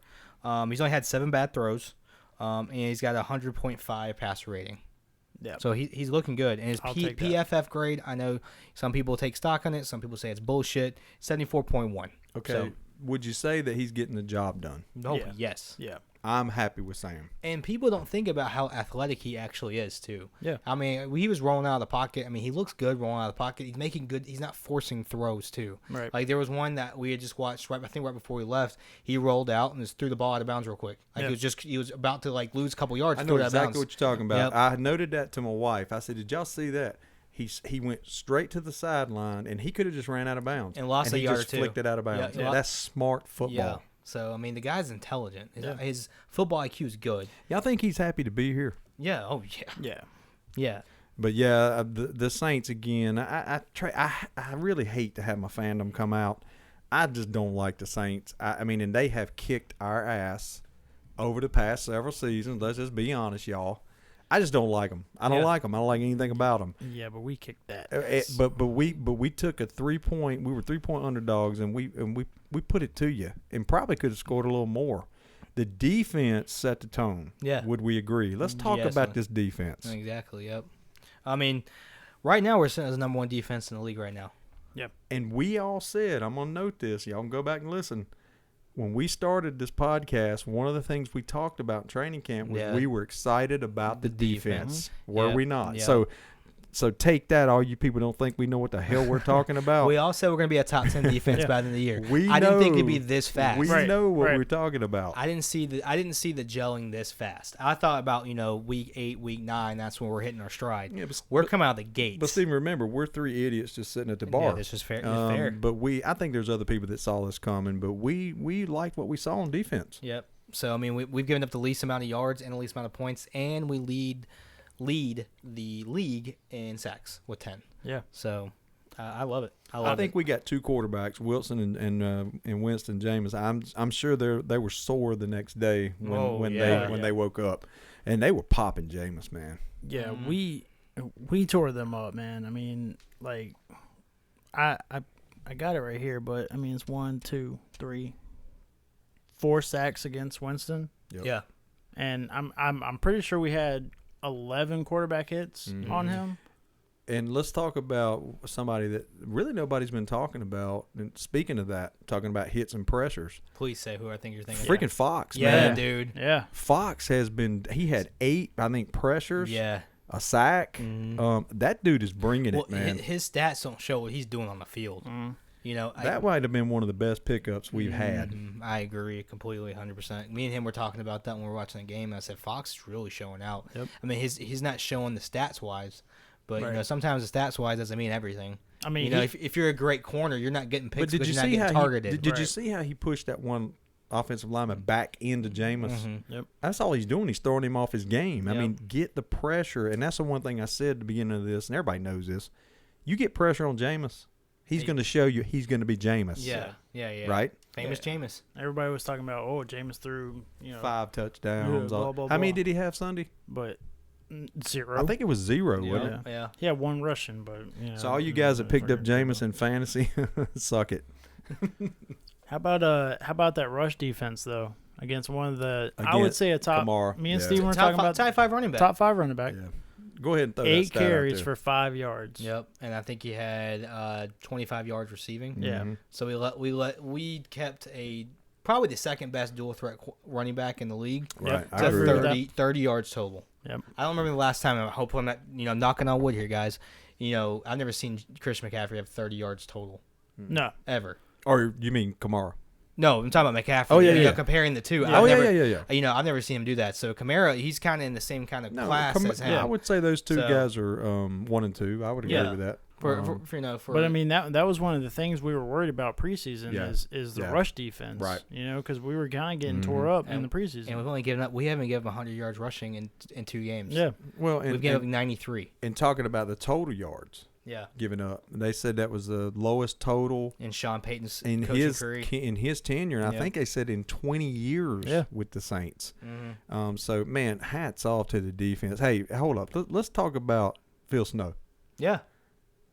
He's only had 7 bad throws, and he's got a 100.5 passer rating. Yeah. So he's looking good. And his I'll take that. PFF grade, I know some people take stock on it. Some people say it's bullshit. 74.1. Okay. So would you say that he's getting the job done? No, Yeah. yes. Yeah. I'm happy with Sam. And people don't think about how athletic he actually is too. Yeah. I mean, he was rolling out of the pocket. I mean, he looks good rolling out of the pocket. He's making good. He's not forcing throws too. Right. Like there was one that we had just watched right. I think right before we left, he rolled out and just threw the ball out of bounds real quick. Like Yeah. he was about to like lose a couple yards. I threw know it out of exactly bounds. what you're talking about. Yep. I noted that to my wife. I said, "Did y'all see that?" He went straight to the sideline, and he could have just ran out of bounds And lost a he yard just or two. flicked it out of Yeah, bounds. yeah. That's smart football. Yeah. So I mean, the guy's intelligent. Yeah. His football IQ is good. Y'all think he's happy to be here? Yeah. Oh yeah. Yeah. Yeah. But yeah, the Saints again. I really hate to have my fandom come out. I just don't like the Saints. I mean, and they have kicked our ass over the past several seasons. Let's just be honest, y'all. I just don't like them. I don't Yeah. like them. I don't like anything about them. Yeah, but we kicked that. But we took a 3-point. We were 3-point underdogs, and we put it to you, and probably could have scored a little more. The defense set the tone. Yeah. Would we agree? Let's talk Yes, about man. this defense. Exactly. Yep. I mean, right now we're sitting as the number one defense in the league right now. And we all said, I'm going to note this. Y'all can go back and listen. When we started this podcast, one of the things we talked about in training camp was Yeah. we were excited about the The defense. defense. Were Yeah. we not? Yeah. So take that. All you people don't think we know what the hell we're talking about. We all said we're going to be a top 10 defense Yeah. by the end of the year. We I didn't think know- it'd be this fast. We Right, know what right. we're talking about. I didn't see the gelling this fast. I thought about, week 8, week 9, that's when we're hitting our stride. Yeah, but, We're coming out of the gates. but Stephen, remember, we're three idiots just sitting at the bar. Yeah, this is fair. Fair. But I think there's other people that saw this coming, but we liked what we saw on defense. Yep. So I mean, we've given up the least amount of yards and the least amount of points, and we lead the league in sacks with 10. Yeah. So I love it. I think we got two quarterbacks, Wilson and Winston James. I'm sure they were sore the next day when they woke up, and they were popping Jameis, man. Yeah, Mhm. we tore them up, man. I mean, like, I got it right here, but I mean, it's 1, 2, 3, 4 sacks against Winston, Yep. Yeah. and I'm pretty sure we had 11 quarterback hits Mhm. on him. And let's talk about somebody that really nobody's been talking about. And speaking of that, talking about hits and pressures, Please say who I think you're thinking. freaking Fox, Yeah, man. dude. Yeah, Fox he had 8, I think, pressures, Yeah. a sack. Mhm. That dude is bringing Well, it, man. his stats don't show what he's doing on the field. mm. That might have been one of the best pickups we've had. I agree completely, 100%. Me and him were talking about that when we were watching the game. And I said Fox is really showing out. Yep. I mean, he's not showing the stats wise, but Right. sometimes the stats wise doesn't mean everything. I mean, If you're a great corner, you're not getting But picks did because you you're not see getting how targeted. did you Right. see how he pushed that one offensive lineman back into Jameis? Mhm. That's all he's doing. He's throwing him off his game. I Yep. mean, get the pressure, and that's the one thing I said at the beginning of this, and everybody knows this. You get pressure on Jameis, he's Hey. going to show you he's going to be Jameis. Yeah. Right? Famous Jameis. everybody was talking about, Jameis threw, 5 touchdowns. Yeah, blah, blah, How many blah. did he have Sunday? but 0. I think it was 0, wasn't it? Yeah. he had 1 rushing, but So all you guys that picked up Jameis in fantasy, suck it. How about that rush defense though against one of the I would Against say a top. Kamara, Me and yeah. Steven were talking about top 5 running back. top 5 running back. Yeah. Go ahead and throw 8 that stat out carries there. for 5 yards. Yep, and I think he had 25 yards receiving. Yeah. Mhm. So we kept probably the second best dual threat running back in the league. Right. I To agree. with that. 30 yards total. Yep. I don't remember the last time. I hope I'm not, knocking on wood here, guys. I've never seen Chris McCaffrey have 30 yards total No. ever. Or you mean Kamara? No, I'm talking about McCaffrey. Oh, yeah, yeah. Comparing the two. Yeah. Oh, I've yeah, never, yeah. I've never seen him do that. So Kamara, he's kind of in the same kind of No, class as him. I would say those two So- guys are 1 and 2. I would agree Yeah. with that. For But I mean that was one of the things we were worried about preseason Yeah. is the Yeah. rush defense. Right. Because we were kind of getting Mhm. tore up in And- the preseason. and we haven't given 100 yards rushing in 2 games. Yeah. Well, We've and, given up and, 93. and talking about the total yards Yeah. given up, they said that was the lowest total In Sean Payton's in coaching his career. in his tenure. And I Yeah. think they said in 20 years Yeah. with the Saints. Mhm. So man, hats off to the defense. Hey, hold up. Let's talk about Phil Snow. Yeah.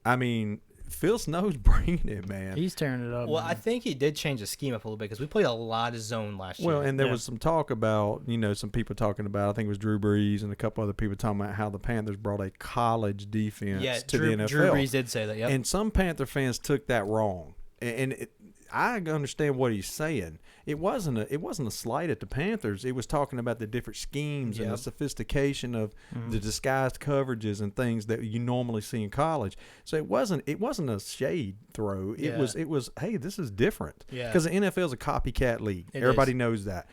I mean, Phil Snow's bringing it, man. He's tearing it up. Well, man. I think he did change the scheme up a little bit because we played a lot of zone last year. Well, and there Yeah. was some talk about, some people talking about, I think it was Drew Brees and a couple other people talking about how the Panthers brought a college defense yeah, to Drew the NFL. Brees did say that. Yep. And some Panther fans took that wrong. And I understand what he's saying. It wasn't a slight at the Panthers. It was talking about the different schemes and the sophistication of the disguised coverages and things that you normally see in college. So it wasn't a shade throw. It was hey, this is different. Yeah. Because the NFL is a copycat league. It Everybody is. knows that.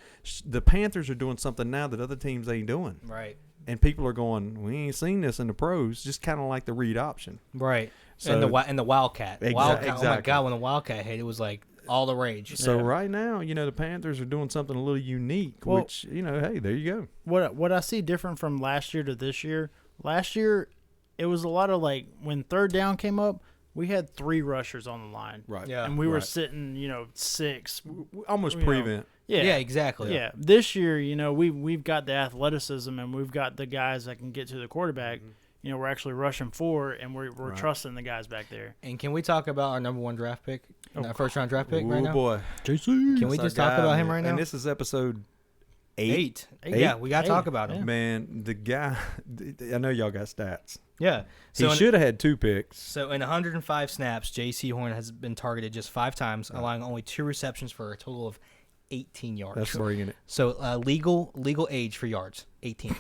The Panthers are doing something now that other teams ain't doing. Right. And people are going, we ain't seen this in the pros, just kind of like the read option. Right. So, and the Wildcat. Wildcat. Oh my exactly. God, when the Wildcat hit, it was like all the rage. So right now, the Panthers are doing something a little unique, Well, which, hey, there you go. What I see different from last year to this year, last year it was a lot of like when third down came up, we had 3 rushers on the line. Right. Yeah. And we were Right. sitting, 6. Almost You know, prevent. Yeah. Yeah, exactly. Yeah. This year, we've got the athleticism and we've got the guys that can get to the quarterback. We're actually rushing 4 and we're Right. trusting the guys back there. And can we talk about our number 1 draft pick, our first round draft pick right Oh, now? boy. JC. Can we That's just our talk guy, about him man. right now? And this is episode 8. Yeah, we got to Eight. talk about him. Man, the guy, I know y'all got stats. Yeah. He So should have had 2 picks. So in 105 snaps, J.C. Horn has been targeted just 5 times, allowing only 2 receptions for a total of 18 yards. That's bringing it. So legal age for yards, 18.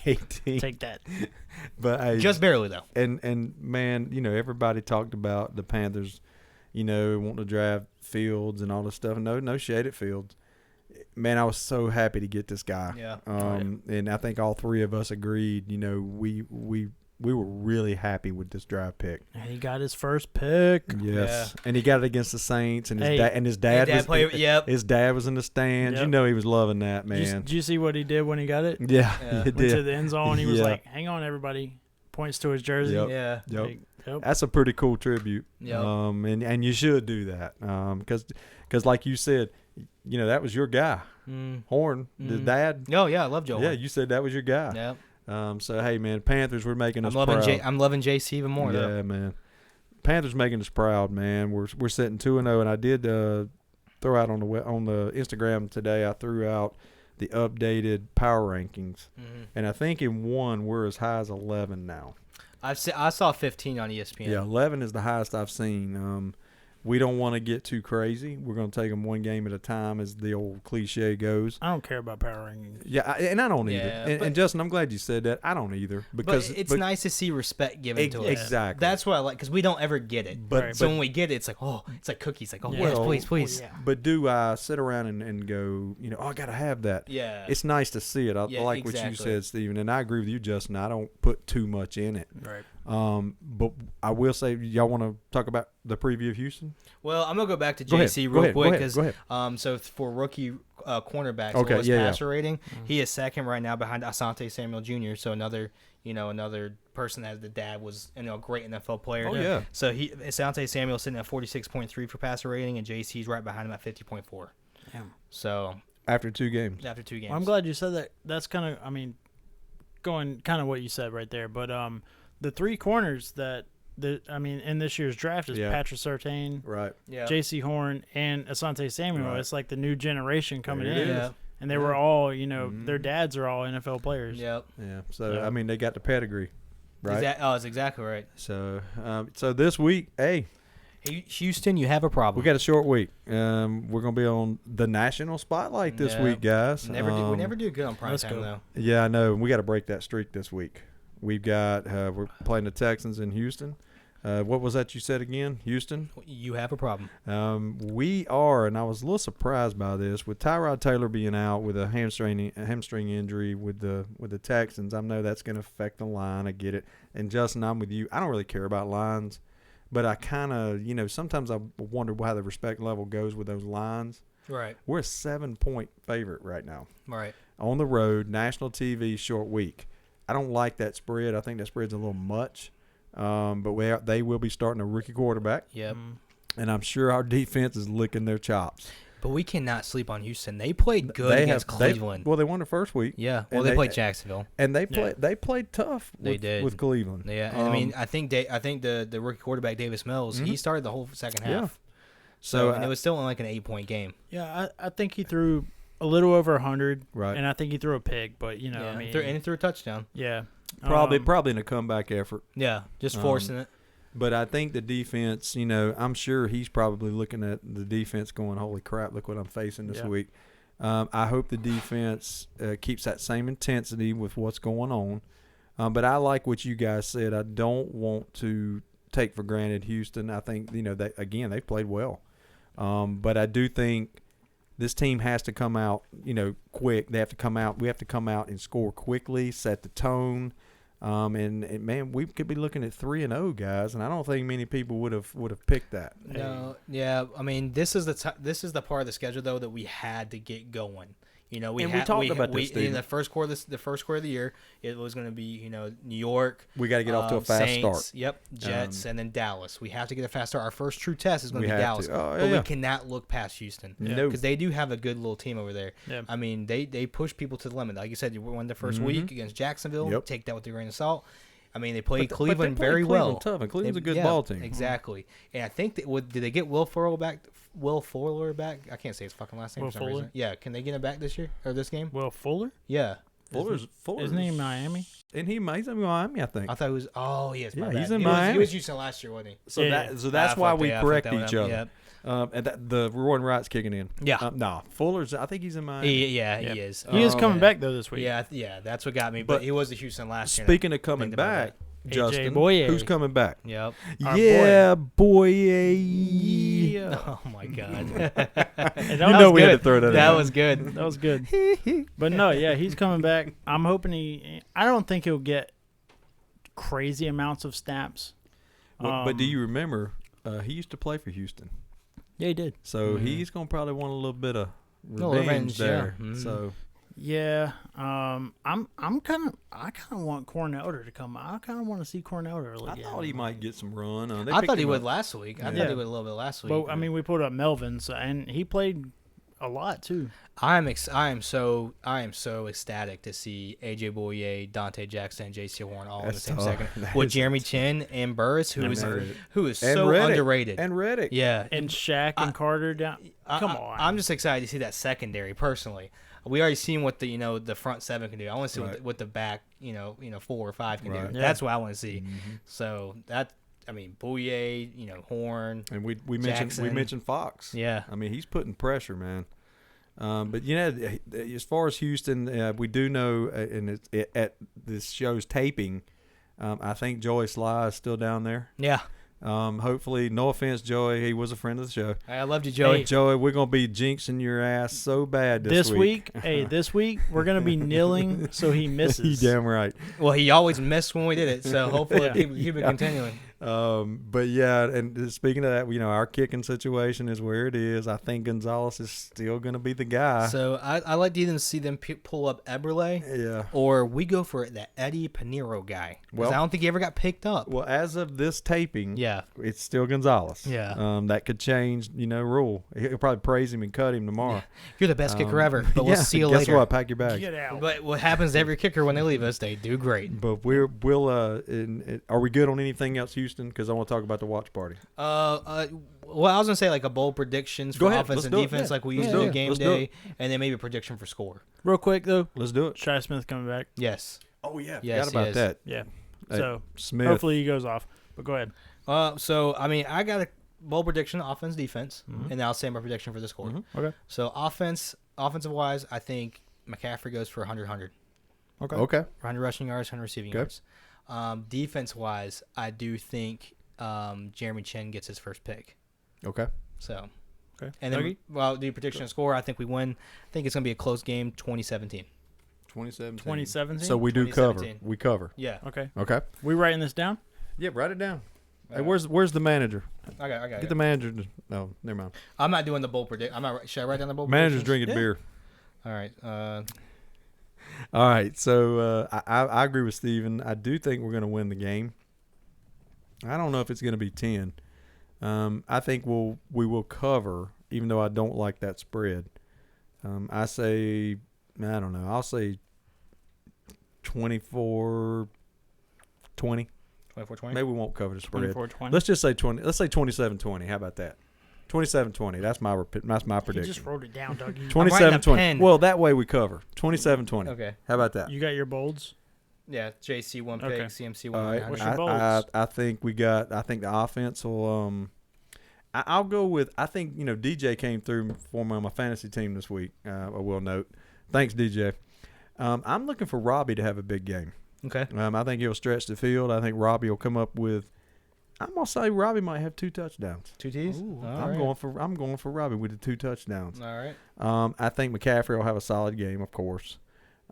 18. Take that. But hey, Just barely though. and man, everybody talked about the Panthers, wanting to draft Fields and all this stuff. No shade at Fields. Man, I was so happy to get this guy. Yeah. And I think all 3 of us agreed. We were really happy with this draft pick. And he got his first pick. Yes, and he got it against the Saints, and his Hey. dad His dad was yep. his dad was in the stands. Yep. He was loving that, man. Did you see what he did when he got it? Yeah, Yeah. he Went to did. the end zone. He was Yeah. like, hang on, everybody. Points to his jersey. Yep. Yeah. Yep. Like, yep. That's a pretty cool tribute. Yep. And you should do that. Because like you said, that was your guy, Horn, the dad. Oh yeah, I love Joe. Yeah, Horn. you said that was your guy. Yep. So hey, man, Panthers, we're making us proud. I'm loving JC even more though. Yeah, man. Panthers making us proud, man. We're sitting 2-0, and I did throw out on the Instagram today. I threw out the updated power rankings, and I think in one we're as high as 11 now. I saw 15 on ESPN. Yeah, 11 is the highest I've seen. We don't want to get too crazy. We're going to take them one game at a time, as the old cliche goes. I don't care about power rankings. Yeah, and I don't either. Yeah, And Justin, I'm glad you said that. I don't either, because but it's nice to see respect given to us. Exactly. That's what I like, because we don't ever get it. But, Right. So but when we get it, it's like, oh, it's like cookies. Like, oh, Yeah. yes, Well, please. Yeah. But do I sit around and go, I got to have that? Yeah. It's nice to see it. I Yeah, like what you exactly. said, Steven, and I agree with you, Justin. I don't put too much in it. Right. But I will say, y'all want to talk about the preview of Houston? Well, I'm gonna go back to Go ahead, JC go real ahead, go quick ahead, go because so for rookie cornerbacks, Okay, lowest yeah, passer rating, he is second right now behind Asante Samuel Jr. So another person that the dad was a great NFL player. Oh, yeah. So Asante Samuel sitting at 46.3 for passer rating, and JC's right behind him at 50.4. Damn. So After 2 games. after 2 games, Well, I'm glad you said that. That's kind of, going kind of what you said right there. But the 3 corners in this year's draft is Yeah. Patrick Surtain, Right. Yeah. J.C. Horn, and Asante Samuel. Right. It's like the new generation coming There in. it is. Yeah. And they were all, their dads are all NFL players. Yep. Yeah. So, Yeah. they got the pedigree, right? That's exactly right. So, so this week, hey, Hey, Houston, you have a problem. we got a short week. We're going to be on the national spotlight this Yeah. week, guys. we never do good on prime let's time go. though. Yeah, I know. We got to break that streak this week. We've got we're playing the Texans in Houston. What was that you said again? Houston. You have a problem. We are, and I was a little surprised by this, with Tyrod Taylor being out with a hamstring injury with the Texans. I know that's going to affect the line. I get it. And Justin, I'm with you. I don't really care about lines, but I kind of, sometimes I wonder how the respect level goes with those lines. Right. We're a 7-point favorite right now Right. on the road, national TV, short week. I don't like that spread. I think that spread's a little much. But they will be starting a rookie quarterback, Yep. and I'm sure our defense is licking their chops. But we cannot sleep on Houston. They played good against Cleveland. They won the first week. Yeah. and Well, they played Jacksonville. And they played tough. They with, did. with Cleveland. Yeah. And I think the rookie quarterback Davis Mills, he started the whole second half. Yeah. So So and it was still only like an 8-point game. Yeah, I think he threw a little over 100. Right. And I think he threw a pig, but, Yeah. I mean. And he threw a touchdown. Yeah. probably in a comeback effort. Yeah. Just forcing it. But I think the defense, I'm sure he's probably looking at the defense going, holy crap, look what I'm facing this Yeah. week. I hope the defense keeps that same intensity with what's going on. But I like what you guys said. I don't want to take for granted Houston. I think, they've played well. But I do think this team has to come out, quick. They have to come out. We have to come out and score quickly, set the tone. And man, we could be looking at 3-0, guys, and I don't think many people would have picked that. No, yeah. I mean, this is the part of the schedule though that we had to get going. We And we talked about this, in Steven. the first quarter. The first quarter of the year, it was going to be New York. We got to get off to a fast Saints, start. Yep, Jets, and then Dallas. We have to get a fast start. Our first true test is going We to be have Dallas, to. Oh, but yeah. we cannot look past Houston. No. Because they do have a good little team over there. Yeah. I mean, they push people to the limit. Like you said, you won the 1st week against Jacksonville. Yep. Take that with a grain of salt. I mean, they played But Cleveland they played very Cleveland well. tough, and Cleveland's a good Yeah, ball team. Exactly. And I think did they get Will Fuller back? Will Fuller back? I can't say his fucking last name Will for some Fuller? reason. Yeah, can they get him back this year or this game? Will Fuller? Yeah. Fuller's Isn't he in Miami? And he's in Miami, I think. I thought it was. Oh, yes. my Yeah, bad. he's in He Miami. was Houston last year, wasn't he? So Yeah. that's why we correct fucked that each one other. up. And the reward and rights kicking in. Yeah. Nah, Fuller's. I think he's in Miami. He Yeah. is. He is Oh, coming yeah. back though this week. Yeah, that's what got me. But But he was the Houston last year. Speaking of coming Think about back, AJ Justin, Boye. who's coming back? Yep. Our Yeah, boy. Oh my God. And You know we had to throw that That in. was good. That was good. But no, yeah, he's coming back. I'm hoping I don't think he'll get crazy amounts of snaps. But do you remember? He used to play for Houston, Yeah, he did. so he's gonna probably want a little bit of Little revenge revenge, yeah. there. Mhm. So Yeah. I kind of want Cornelder to come. I kind of want to see Cornelder I again. thought he might get some run. They I picked thought he him would up. last week. I Yeah. thought he would a little bit last week. But I mean, we put up Melvin, and he played a lot too. I am so ecstatic to see AJ Boye, Dante Jackson, and JC Horn all in the That's same tough. second That with is- Jeremy Chin and Burris, who And is Reddick. who is And so Reddick. underrated. And Reddick. Yeah, And Shaq and Carter down. Come on. I'm just excited to see that secondary. Personally, we already seen what the front seven can do. I want to see Right. what the back 4 or 5 can Right. do. Yeah. That's what I want to see. So Boye, Horn. And we Jackson. mentioned Fox. Yeah. I mean, he's putting pressure, man. But as far as Houston, we do know, and at this show's taping, I think Joey Sly is still down there. Yeah, Hopefully, no offense, Joey, he was a friend of the show. I loved you, Joey. Hey, Joey, we're gonna be jinxing your ass so bad this week, this week we're gonna be kneeling so he You misses. damn right. Well, he always missed when we did it, so hopefully Yeah. keep it continuing. But yeah, and speaking of that, our kicking situation is where it is. I think Gonzalez is still gonna be the guy. So I like to either see them pull up Eberle, Yeah. or we go for that Eddie Pinheiro guy. 'Cause Well- I don't think he ever got picked up. Well, as of this taping, Yeah. it's still Gonzalez. Yeah. That could change, rule. He'll probably praise him and cut him tomorrow. You're the best kicker ever, but we'll yeah, see you guess later. what? Pack your bags. Get out. But what happens to every kicker when they leave us? They do great. But we'll are we good on anything else, Houston? Because I want to talk about the watch party. Well, I was gonna say like a bold predictions Go for ahead. offense Let's and do it. defense, Yeah. like we Let's used do to it. do game Let's do day, it. and then maybe a prediction for score. Real quick though, Let's do it. Shi Smith coming back. Yes. Oh yeah, Yes, forgot about yes. that. Yeah. Hey, So Smith. hopefully he goes off. But go ahead. So I got a bold prediction: offense, defense, and I'll say my prediction for the score. Okay. So offensive wise, I think McCaffrey goes for 100. Okay. Okay. 100 rushing yards, 100 receiving Okay. yards. Defense wise, I do think Jeremy Chin gets his first pick. Okay. So, Okay. and then, Dougie? the prediction of score, I think we win. I think it's going to be a close game, 2017. 2017. 2017. So we do cover. 2017. We cover. Yeah. Okay. Okay. We writing this down? Yeah, write it down. Hey, Alright. where's the manager? I got Get it. the manager. No, never mind. I'm not doing the bold predict. Should I write down the bold Manager's predictions? drinking beer. All right. All right, so I agree with Steven. I do think we're going to win the game. I don't know if it's going to be 10. I think we will cover, even though I don't like that spread. I don't know. I'll say 24-20. 24-20. Maybe we won't cover the spread. 24-20. Let's just say 20. Let's say 27-20. How about that? 27-20. That's my He prediction. just wrote it down, Dougie. I'm writing a 27-20. pen. Well, that way we cover 27-20. Okay. How about that? You got your bolds? Yeah, JC 1 pick, Okay. CMC All 1. right. What's your I bolts? think the offense will. I'll go with. I think DJ came through for me on my fantasy team this week. I will note. Thanks, DJ. I'm looking for Robbie to have a big game. Okay. I think he'll stretch the field. I think Robbie will come up with. I'm gonna say Robbie might have 2 touchdowns. 2 T's? Ooh, All I'm going for Robbie with the 2 touchdowns. All right. I think McCaffrey will have a solid game, of course.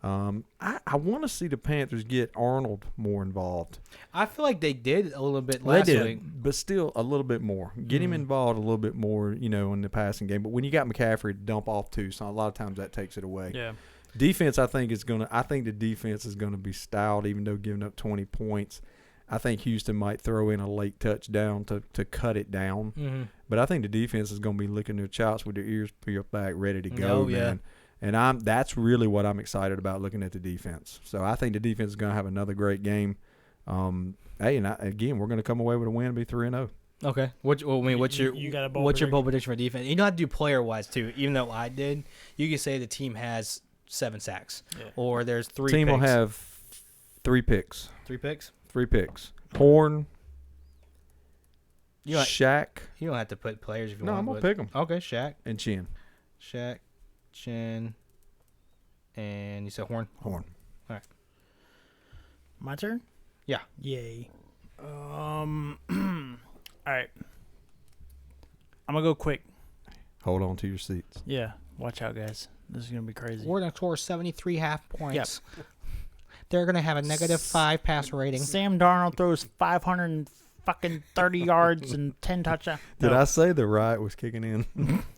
I want to see the Panthers get Arnold more involved. I feel like they did a little bit Well, last week. but still a little bit more. Get him involved a little bit more, in the passing game. But when you got McCaffrey to dump off too, so a lot of times that takes it away. Yeah. Defense, I think the defense is gonna be stout, even though giving up 20 points. I think Houston might throw in a late touchdown to cut it down. Mm-hmm. But I think the defense is going to be licking their chops with their ears peeled back, ready to go, Oh, yeah. man. And that's really what I'm excited about looking at the defense. So I think the defense is going to have another great game. Again, we're going to come away with a win and be 3-0. Okay. What's your You got a bold what's your prediction? bold prediction for defense? You know how to do player wise too. Even though I did, you can say the team has 7 sacks, Yeah. or there's 3. Team picks. will have 3 picks. 3 picks. 3 picks. Horn, You don't, Shaq. you don't have to put players if you No, want. I'm going to but- pick them. Okay, Shaq, And Chin. Chin, and you said Horn. Horn. My turn? Yeah. Yay. All right. I'm going to go quick. Hold on to your seats. Yeah. Watch out, guys. This is going to be crazy. We're gonna score 73 half points. They're gonna have a -5 passer rating. Sam Darnold throws 530 yards and 10 touchdowns. Did I say the riot was kicking in?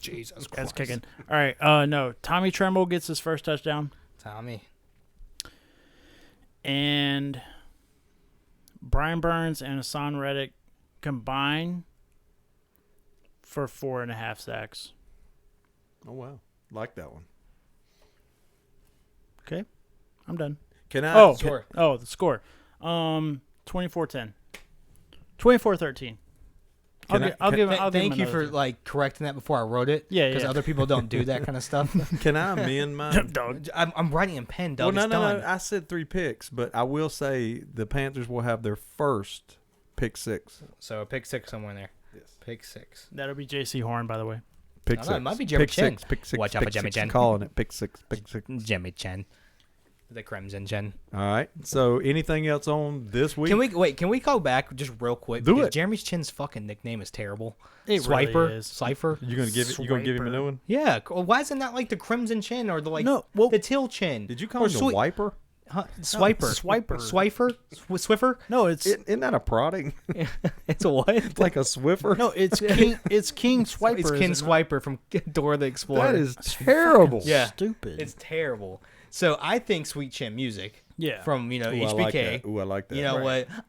Jesus That's Christ. kicking. All right. No. Tommy Tremble gets his first touchdown. Tommy. And Brian Burns and Hassan Reddick combine for 4.5 sacks. Oh, wow. Like that one. Okay. I'm done. Can I? Oh, Score. the score. 24-10. 24-13. I'll give him Thank you for another. like correcting that before I wrote it. Yeah, Because yeah. other people don't do that kind of stuff. Can I amend mine? Dog. I'm writing in pen, Doug. Well, It's no. done. I said 3 picks, but I will say the Panthers will have their first pick 6. So pick 6 somewhere in there. Yes. Pick 6. That'll be J.C. Horn, by the way. Pick I don't 6. know, it might be Jeremy pick Chin. 6. Pick 6. Watch out pick for Jeremy 6. Chin. I'm calling it. Pick 6. Pick 6. Jimmy Chen. The Crimson Chen. All right. So anything else on this week? Can we go back just real quick? Do because it. Jeremy Chin's fucking nickname is terrible. It really Swiper. is. Cipher. You gonna give him a new one? Yeah. Why isn't that like the Crimson Chin or the No, well- the Till Chin? Did you call him the Swi- wiper? Huh? Swiper. Swiper. Swifer. Swiffer. No, it's Isn't that a prodding? It's a what? It's like a Swiffer? no, it's King. It's King Swiper. It's Ken is it not? Swiper from Dora the Explorer. That is terrible. Yeah. Stupid. It's terrible. So I think Sweet Chin music Yeah. from Ooh, I HBK. like that. Ooh, I like that. You know Right. what?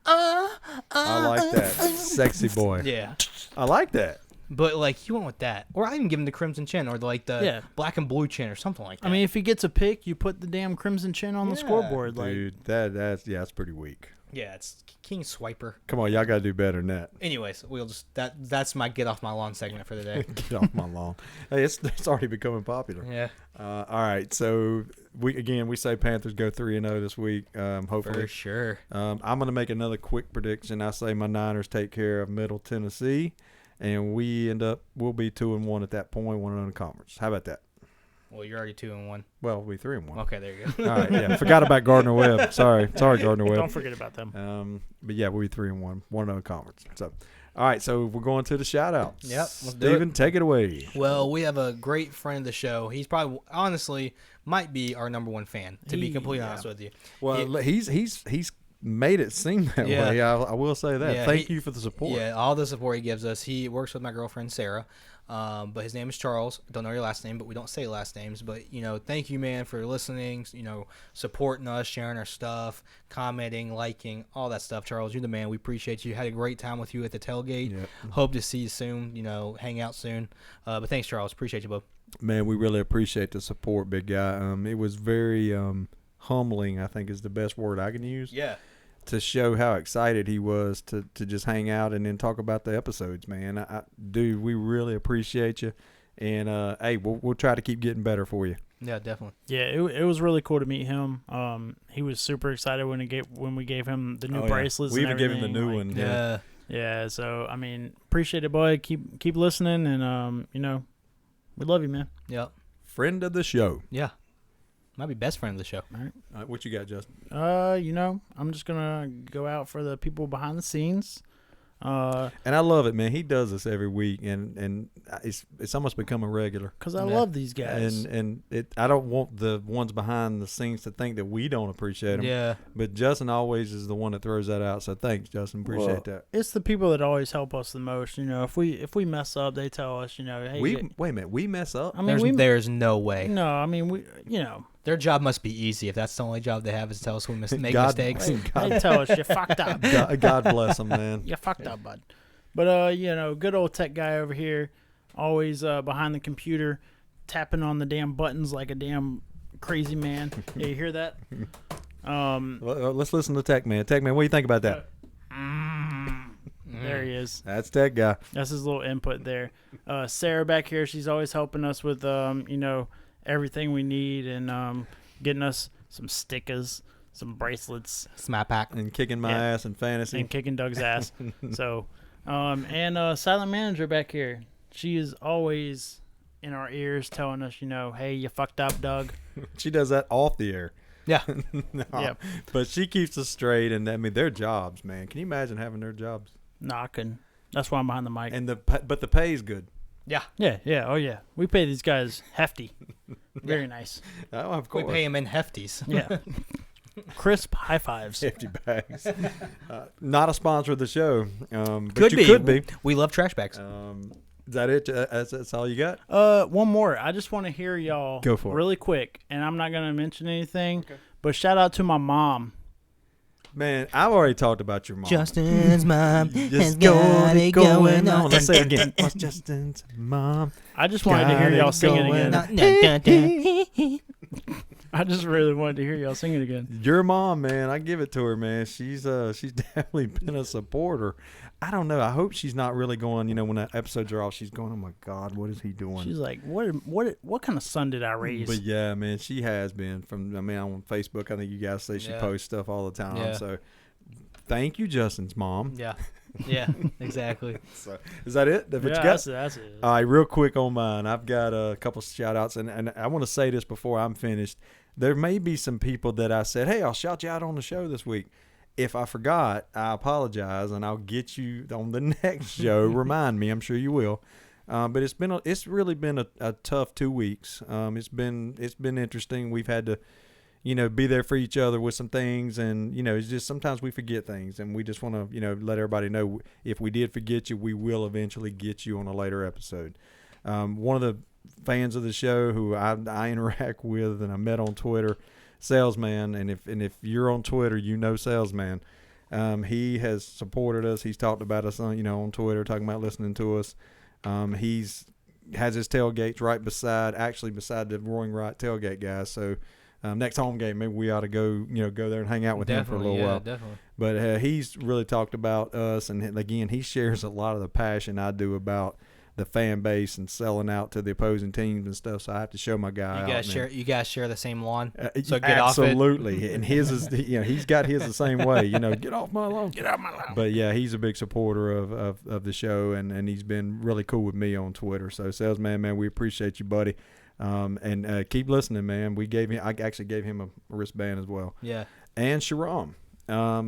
I like that. Sexy boy. Yeah. I like that. But like you went with that, or I even give him the Crimson Chin, or like the Yeah. Black and Blue Chin, or something like that. I mean, if he gets a pick, you put the damn Crimson Chin on the Yeah, scoreboard. Like, Dude, that's pretty weak. yeah, it's King Swiper. Come on, y'all gotta do better than that. Anyways, we'll just that's my get off my lawn segment for the day. Get off my lawn. Hey, it's already becoming popular. Yeah, All right, so we say Panthers go 3-0 this week. Hopefully, for sure. I'm gonna make another quick prediction. I say my Niners take care of Middle Tennessee, and we'll be 2-1 at that point, 1 in the conference. How about that? Well, you're already 2-1. Well, we 3-1. Okay, there you go. All right, yeah. Forgot about Gardner Webb. Sorry, Gardner don't Webb. forget about them. But yeah, we'll be 3-1, 1 in the conference. So, all right, so we're going to the shout outs. Yep, let's do Steven, take it away. Well, we have a great friend of the show. He's probably, honestly, might be our number 1 fan. To be completely honest with you. Well, he's made it seem that Yeah. way. I will say that. Yeah, Thank you for the support. Yeah, all the support he gives us. He works with my girlfriend Sarah, but his name is Charles. Don't know your last name, but we don't say last names. But thank you, man, for listening. Supporting us, sharing our stuff, commenting, liking, all that stuff. Charles, you're the man. We appreciate you. Had a great time with you at the tailgate. Yeah. Hope to see you soon. Hang out soon. But thanks, Charles. Appreciate you, bub. Man, we really appreciate the support, big guy. It was very humbling, I think is the best word I can use, Yeah. to show how excited he was to just hang out and then talk about the episodes, man. Dude, we really appreciate you. And, hey, we'll try to keep getting better for you. Yeah, definitely. Yeah, it was really cool to meet him. He was super excited when we gave him the new bracelets. We and even gave him the everything, new like, one. Yeah. Yeah, so I mean, appreciate it, boy. Keep listening, and we love you, man. Yep. Friend of the show. Yeah. Might be best friend of the show. All right, what you got, Justin? I'm just gonna go out for the people behind the scenes. And I love it, man. He does this every week, and it's almost become a regular. Cause I Yeah. love these guys. And I don't want the ones behind the scenes to think that we don't appreciate them. Yeah. But Justin always is the one that throws that out. So thanks, Justin. Appreciate that. It's the people that always help us the most. If we mess up, they tell us. Hey, Wait a minute. We mess up. I mean, There's no way. no. I mean, we. Their job must be easy if that's the only job they have is to tell us we make God- mistakes. They tell us you fucked up. God bless them, man. You fucked up, bud. But good old tech guy over here, always behind the computer, tapping on the damn buttons like a damn crazy man. Yeah, you hear that? Let's listen to Tech Man. Tech Man, what do you think about that? There he is. That's Tech Guy. That's his little input there. Sarah back here, she's always helping us with everything we need and getting us some stickers, some bracelets, Smack pack. And kicking my Yeah. ass in fantasy. and kicking Doug's ass. So, and Silent Manager back here, she is always in our ears telling us, hey, you fucked up, Doug. She does that off the air. Yeah. No. Yep. But she keeps us straight, and I mean, their jobs, man. Can you imagine having their jobs? Knocking. That's why I'm behind the mic. And but the pay's good. Yeah. Yeah. Oh, yeah. We pay these guys hefty. Very nice. Oh, of We course. pay them in hefties. Yeah. Crisp high fives. 50 bags. Not a sponsor of the show. But Could you be. could be. We love trash bags. Is that it? That's all you got? One more. I just want to hear y'all Go for it. really quick, and I'm not going to mention anything, but shout out to my mom. Man, I've already talked about your mom. Justin's mom Just got it going on. Let's say it again. What's Justin's mom? I just wanted to Got hear it y'all sing it going again. I just really wanted to hear y'all sing it again. Your mom, man, I give it to her, man. She's definitely been a supporter. I don't know. I hope she's not really going. When the episodes are off, she's going, "Oh my God, what is he doing?" She's like, what kind of son did I raise? But yeah, man, she has been on Facebook. I think you guys say she Yeah. posts stuff all the time. Yeah. So thank you, Justin's mom. Yeah. Yeah. Exactly. So, is that it? That's what you yeah, got? that's it. All right, real quick on mine. I've got a couple shout outs, and I want to say this before I'm finished. There may be some people that I said, hey, I'll shout you out on the show this week. If I forgot, I apologize, and I'll get you on the next show. Remind me. I'm sure you will. But it's really been a tough 2 weeks. It's been interesting. We've had to, be there for each other with some things, and it's just sometimes we forget things, and we just want to let everybody know if we did forget you, we will eventually get you on a later episode. One of the fans of the show who I interact with and I met on Twitter, Salesman, and if you're on Twitter, Salesman. He has supported us. He's talked about us on Twitter, talking about listening to us. He's has his tailgates right beside the Roaring Right tailgate guys. So next home game, maybe we ought to go there and hang out with him for a little while. Definitely. But he's really talked about us, and again, he shares a lot of the passion I do about the fan base and selling out to the opposing teams and stuff. So I have to show my guy. You guys share the same lawn. So So get off it. absolutely, and his is he's got his the same way. Get off my lawn. Get out my lawn. But yeah, he's a big supporter of the show, and he's been really cool with me on Twitter. So Salesman, man, we appreciate you, buddy. And keep listening, man. I actually gave him a wristband as well. Yeah. And Sharam,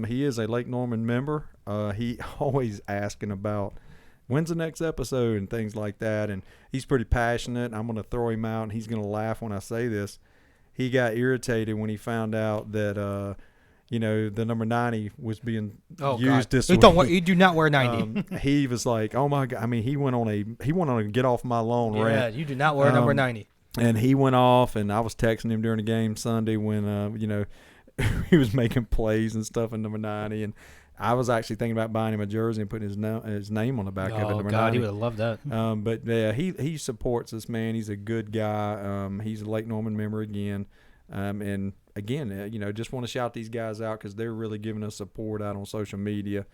he is a Lake Norman member. He always asking about when's the next episode and things like that. And he's pretty passionate. I'm going to throw him out, and he's going to laugh when I say this. He got irritated when he found out that, the number 90 was being used this week. You do not wear 90. He was like, oh my God. I mean, he went on a get off my lawn Yeah, rant. you do not wear number 90. And he went off, and I was texting him during the game Sunday when, he was making plays and stuff in number 90. And I was actually thinking about buying him a jersey and putting his name on the back of it. Oh, Number God, 90. he would have loved that. But yeah, he supports us, man. He's a good guy. He's a Lake Norman member again. And again, just want to shout these guys out because they're really giving us support out on social media.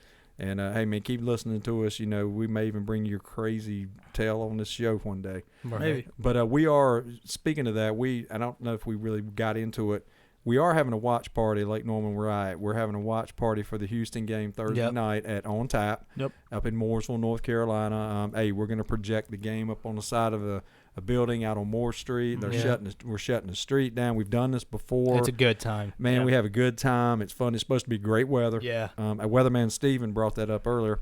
And hey, man, keep listening to us. You know, we may even bring your crazy tale on this show one day. Maybe. But we are, speaking of that, I don't know if we really got into it. We are having a watch party, Lake Norman where I at. We're having a watch party for the Houston game Thursday night at On Tap up in Mooresville, North Carolina. Hey, we're going to project the game up on the side of a building out on Moore Street. We're shutting the street down. We've done this before. It's a good time. Man, we have a good time. It's fun. It's supposed to be great weather. Yeah. A weatherman, Steven, brought that up earlier.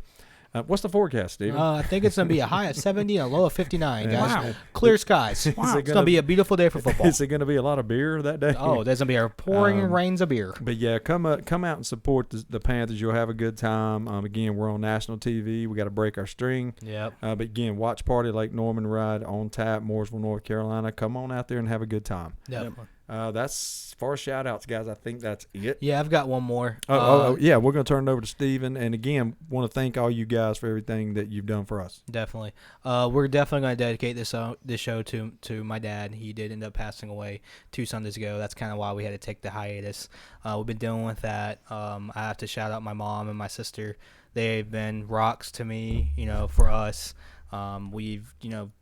What's the forecast, Steven? I think it's going to be a high of 70 and a low of 59, guys. Wow. Clear skies. Wow. It's going to be a beautiful day for football. Is it going to be a lot of beer that day? Oh, there's going to be a pouring rains of beer. But yeah, come out and support the Panthers. You'll have a good time. Again, we're on national TV. We got to break our string. Yep. But again, watch party Lake Norman Ride On Tap, Mooresville, North Carolina. Come on out there and have a good time. Yep. That's as far as shout outs, guys. I think that's it. Yeah, I've got one more. Yeah, we're going to turn it over to Steven. And again, want to thank all you guys for everything that you've done for us. Definitely. We're definitely going to dedicate this show to my dad. He did end up passing away 2 Sundays ago. That's kind of why we had to take the hiatus. We've been dealing with that. I have to shout out my mom and my sister. They've been rocks to me, for us. We've,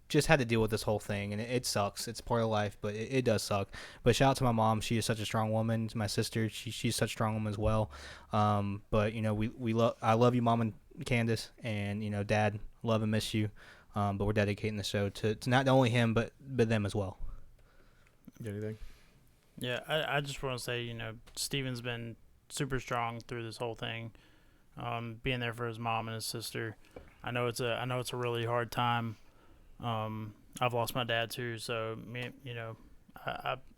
just had to deal with this whole thing, and it sucks. It's part of life, but it does suck. But shout out to my mom. She is such a strong woman. To my sister, she's such a strong woman as well. But I love you, Mom and Candace, and Dad, love and miss you. But we're dedicating the show to not only him, but them as well. Anything? Yeah, I just want to say, Steven's been super strong through this whole thing, being there for his mom and his sister. I know it's a really hard time. I've lost my dad too, so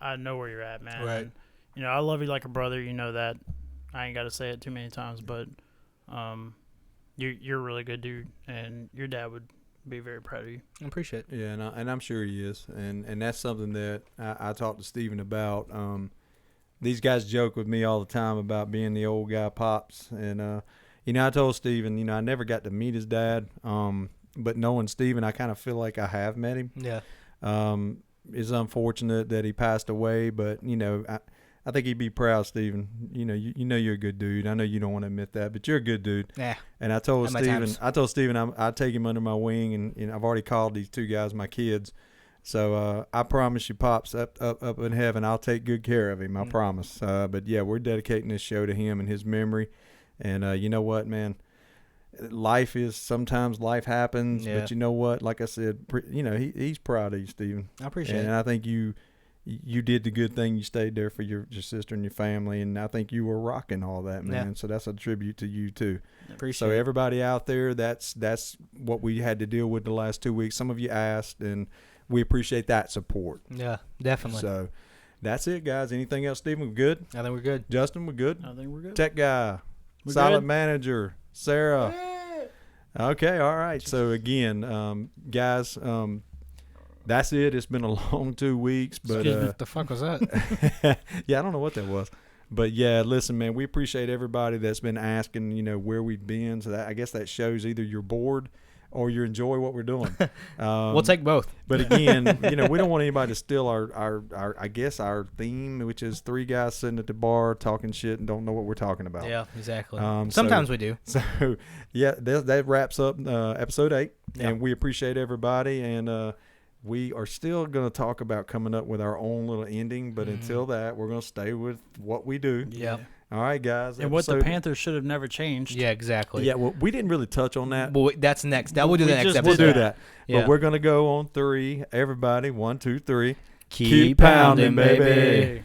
I know where you're at, man. Right. And, I love you like a brother. You know that. I ain't got to say it too many times, but you're a really good dude, and your dad would be very proud of you. I appreciate it. Yeah, and I'm sure he is, and that's something that I talked to Steven about. These guys joke with me all the time about being the old guy pops, and I told Steven, I never got to meet his dad. But knowing Steven, I kind of feel like I have met him. Yeah. It's unfortunate that he passed away, but I think he'd be proud, Steven. You're a good dude. I know you don't want to admit that, but you're a good dude. Yeah. And I told Steven, I'd take him under my wing, and I've already called these 2 guys my kids. So I promise you, Pops, up in heaven, I'll take good care of him. I promise. But yeah, we're dedicating this show to him and his memory. And you know what, man? Sometimes life happens, but you know what? Like I said, he's proud of you, Steven. I appreciate it. And I think you did the good thing. You stayed there for your sister and your family, and I think you were rocking all that, man. Yeah. So that's a tribute to you too. Appreciate So it. everybody out there, that's what we had to deal with the last 2 weeks. Some of you asked, and we appreciate that support. Yeah, definitely. So that's it, guys. Anything else, Steven? We good? I think we're good. Justin, we good? I think we're good. Tech guy, We're silent good? manager, Sarah. Okay, all right. So again, guys, that's it. It's been a long 2 weeks, but What the fuck was that? yeah, I don't know what that was. But yeah, listen, man, we appreciate everybody that's been asking, where we've been. So I guess that shows either you're bored or you enjoy what we're doing. We'll take both. But again, we don't want anybody to steal our theme, which is 3 guys sitting at the bar talking shit and don't know what we're talking about. Yeah, exactly. So- Sometimes we do. So yeah, that wraps up episode 8, Yeah. and we appreciate everybody. And we are still going to talk about coming up with our own little ending, but until that, we're going to stay with what we do. Yep. All right, guys. And what the Panthers should have never changed. Yeah, exactly. Yeah, well, we didn't really touch on that. Well, that's next. That we'll do We the next just episode. We'll did do that. that. Yeah. But we're going to go on 3. Everybody, 1, 2, 3. Keep pounding, baby. Hey.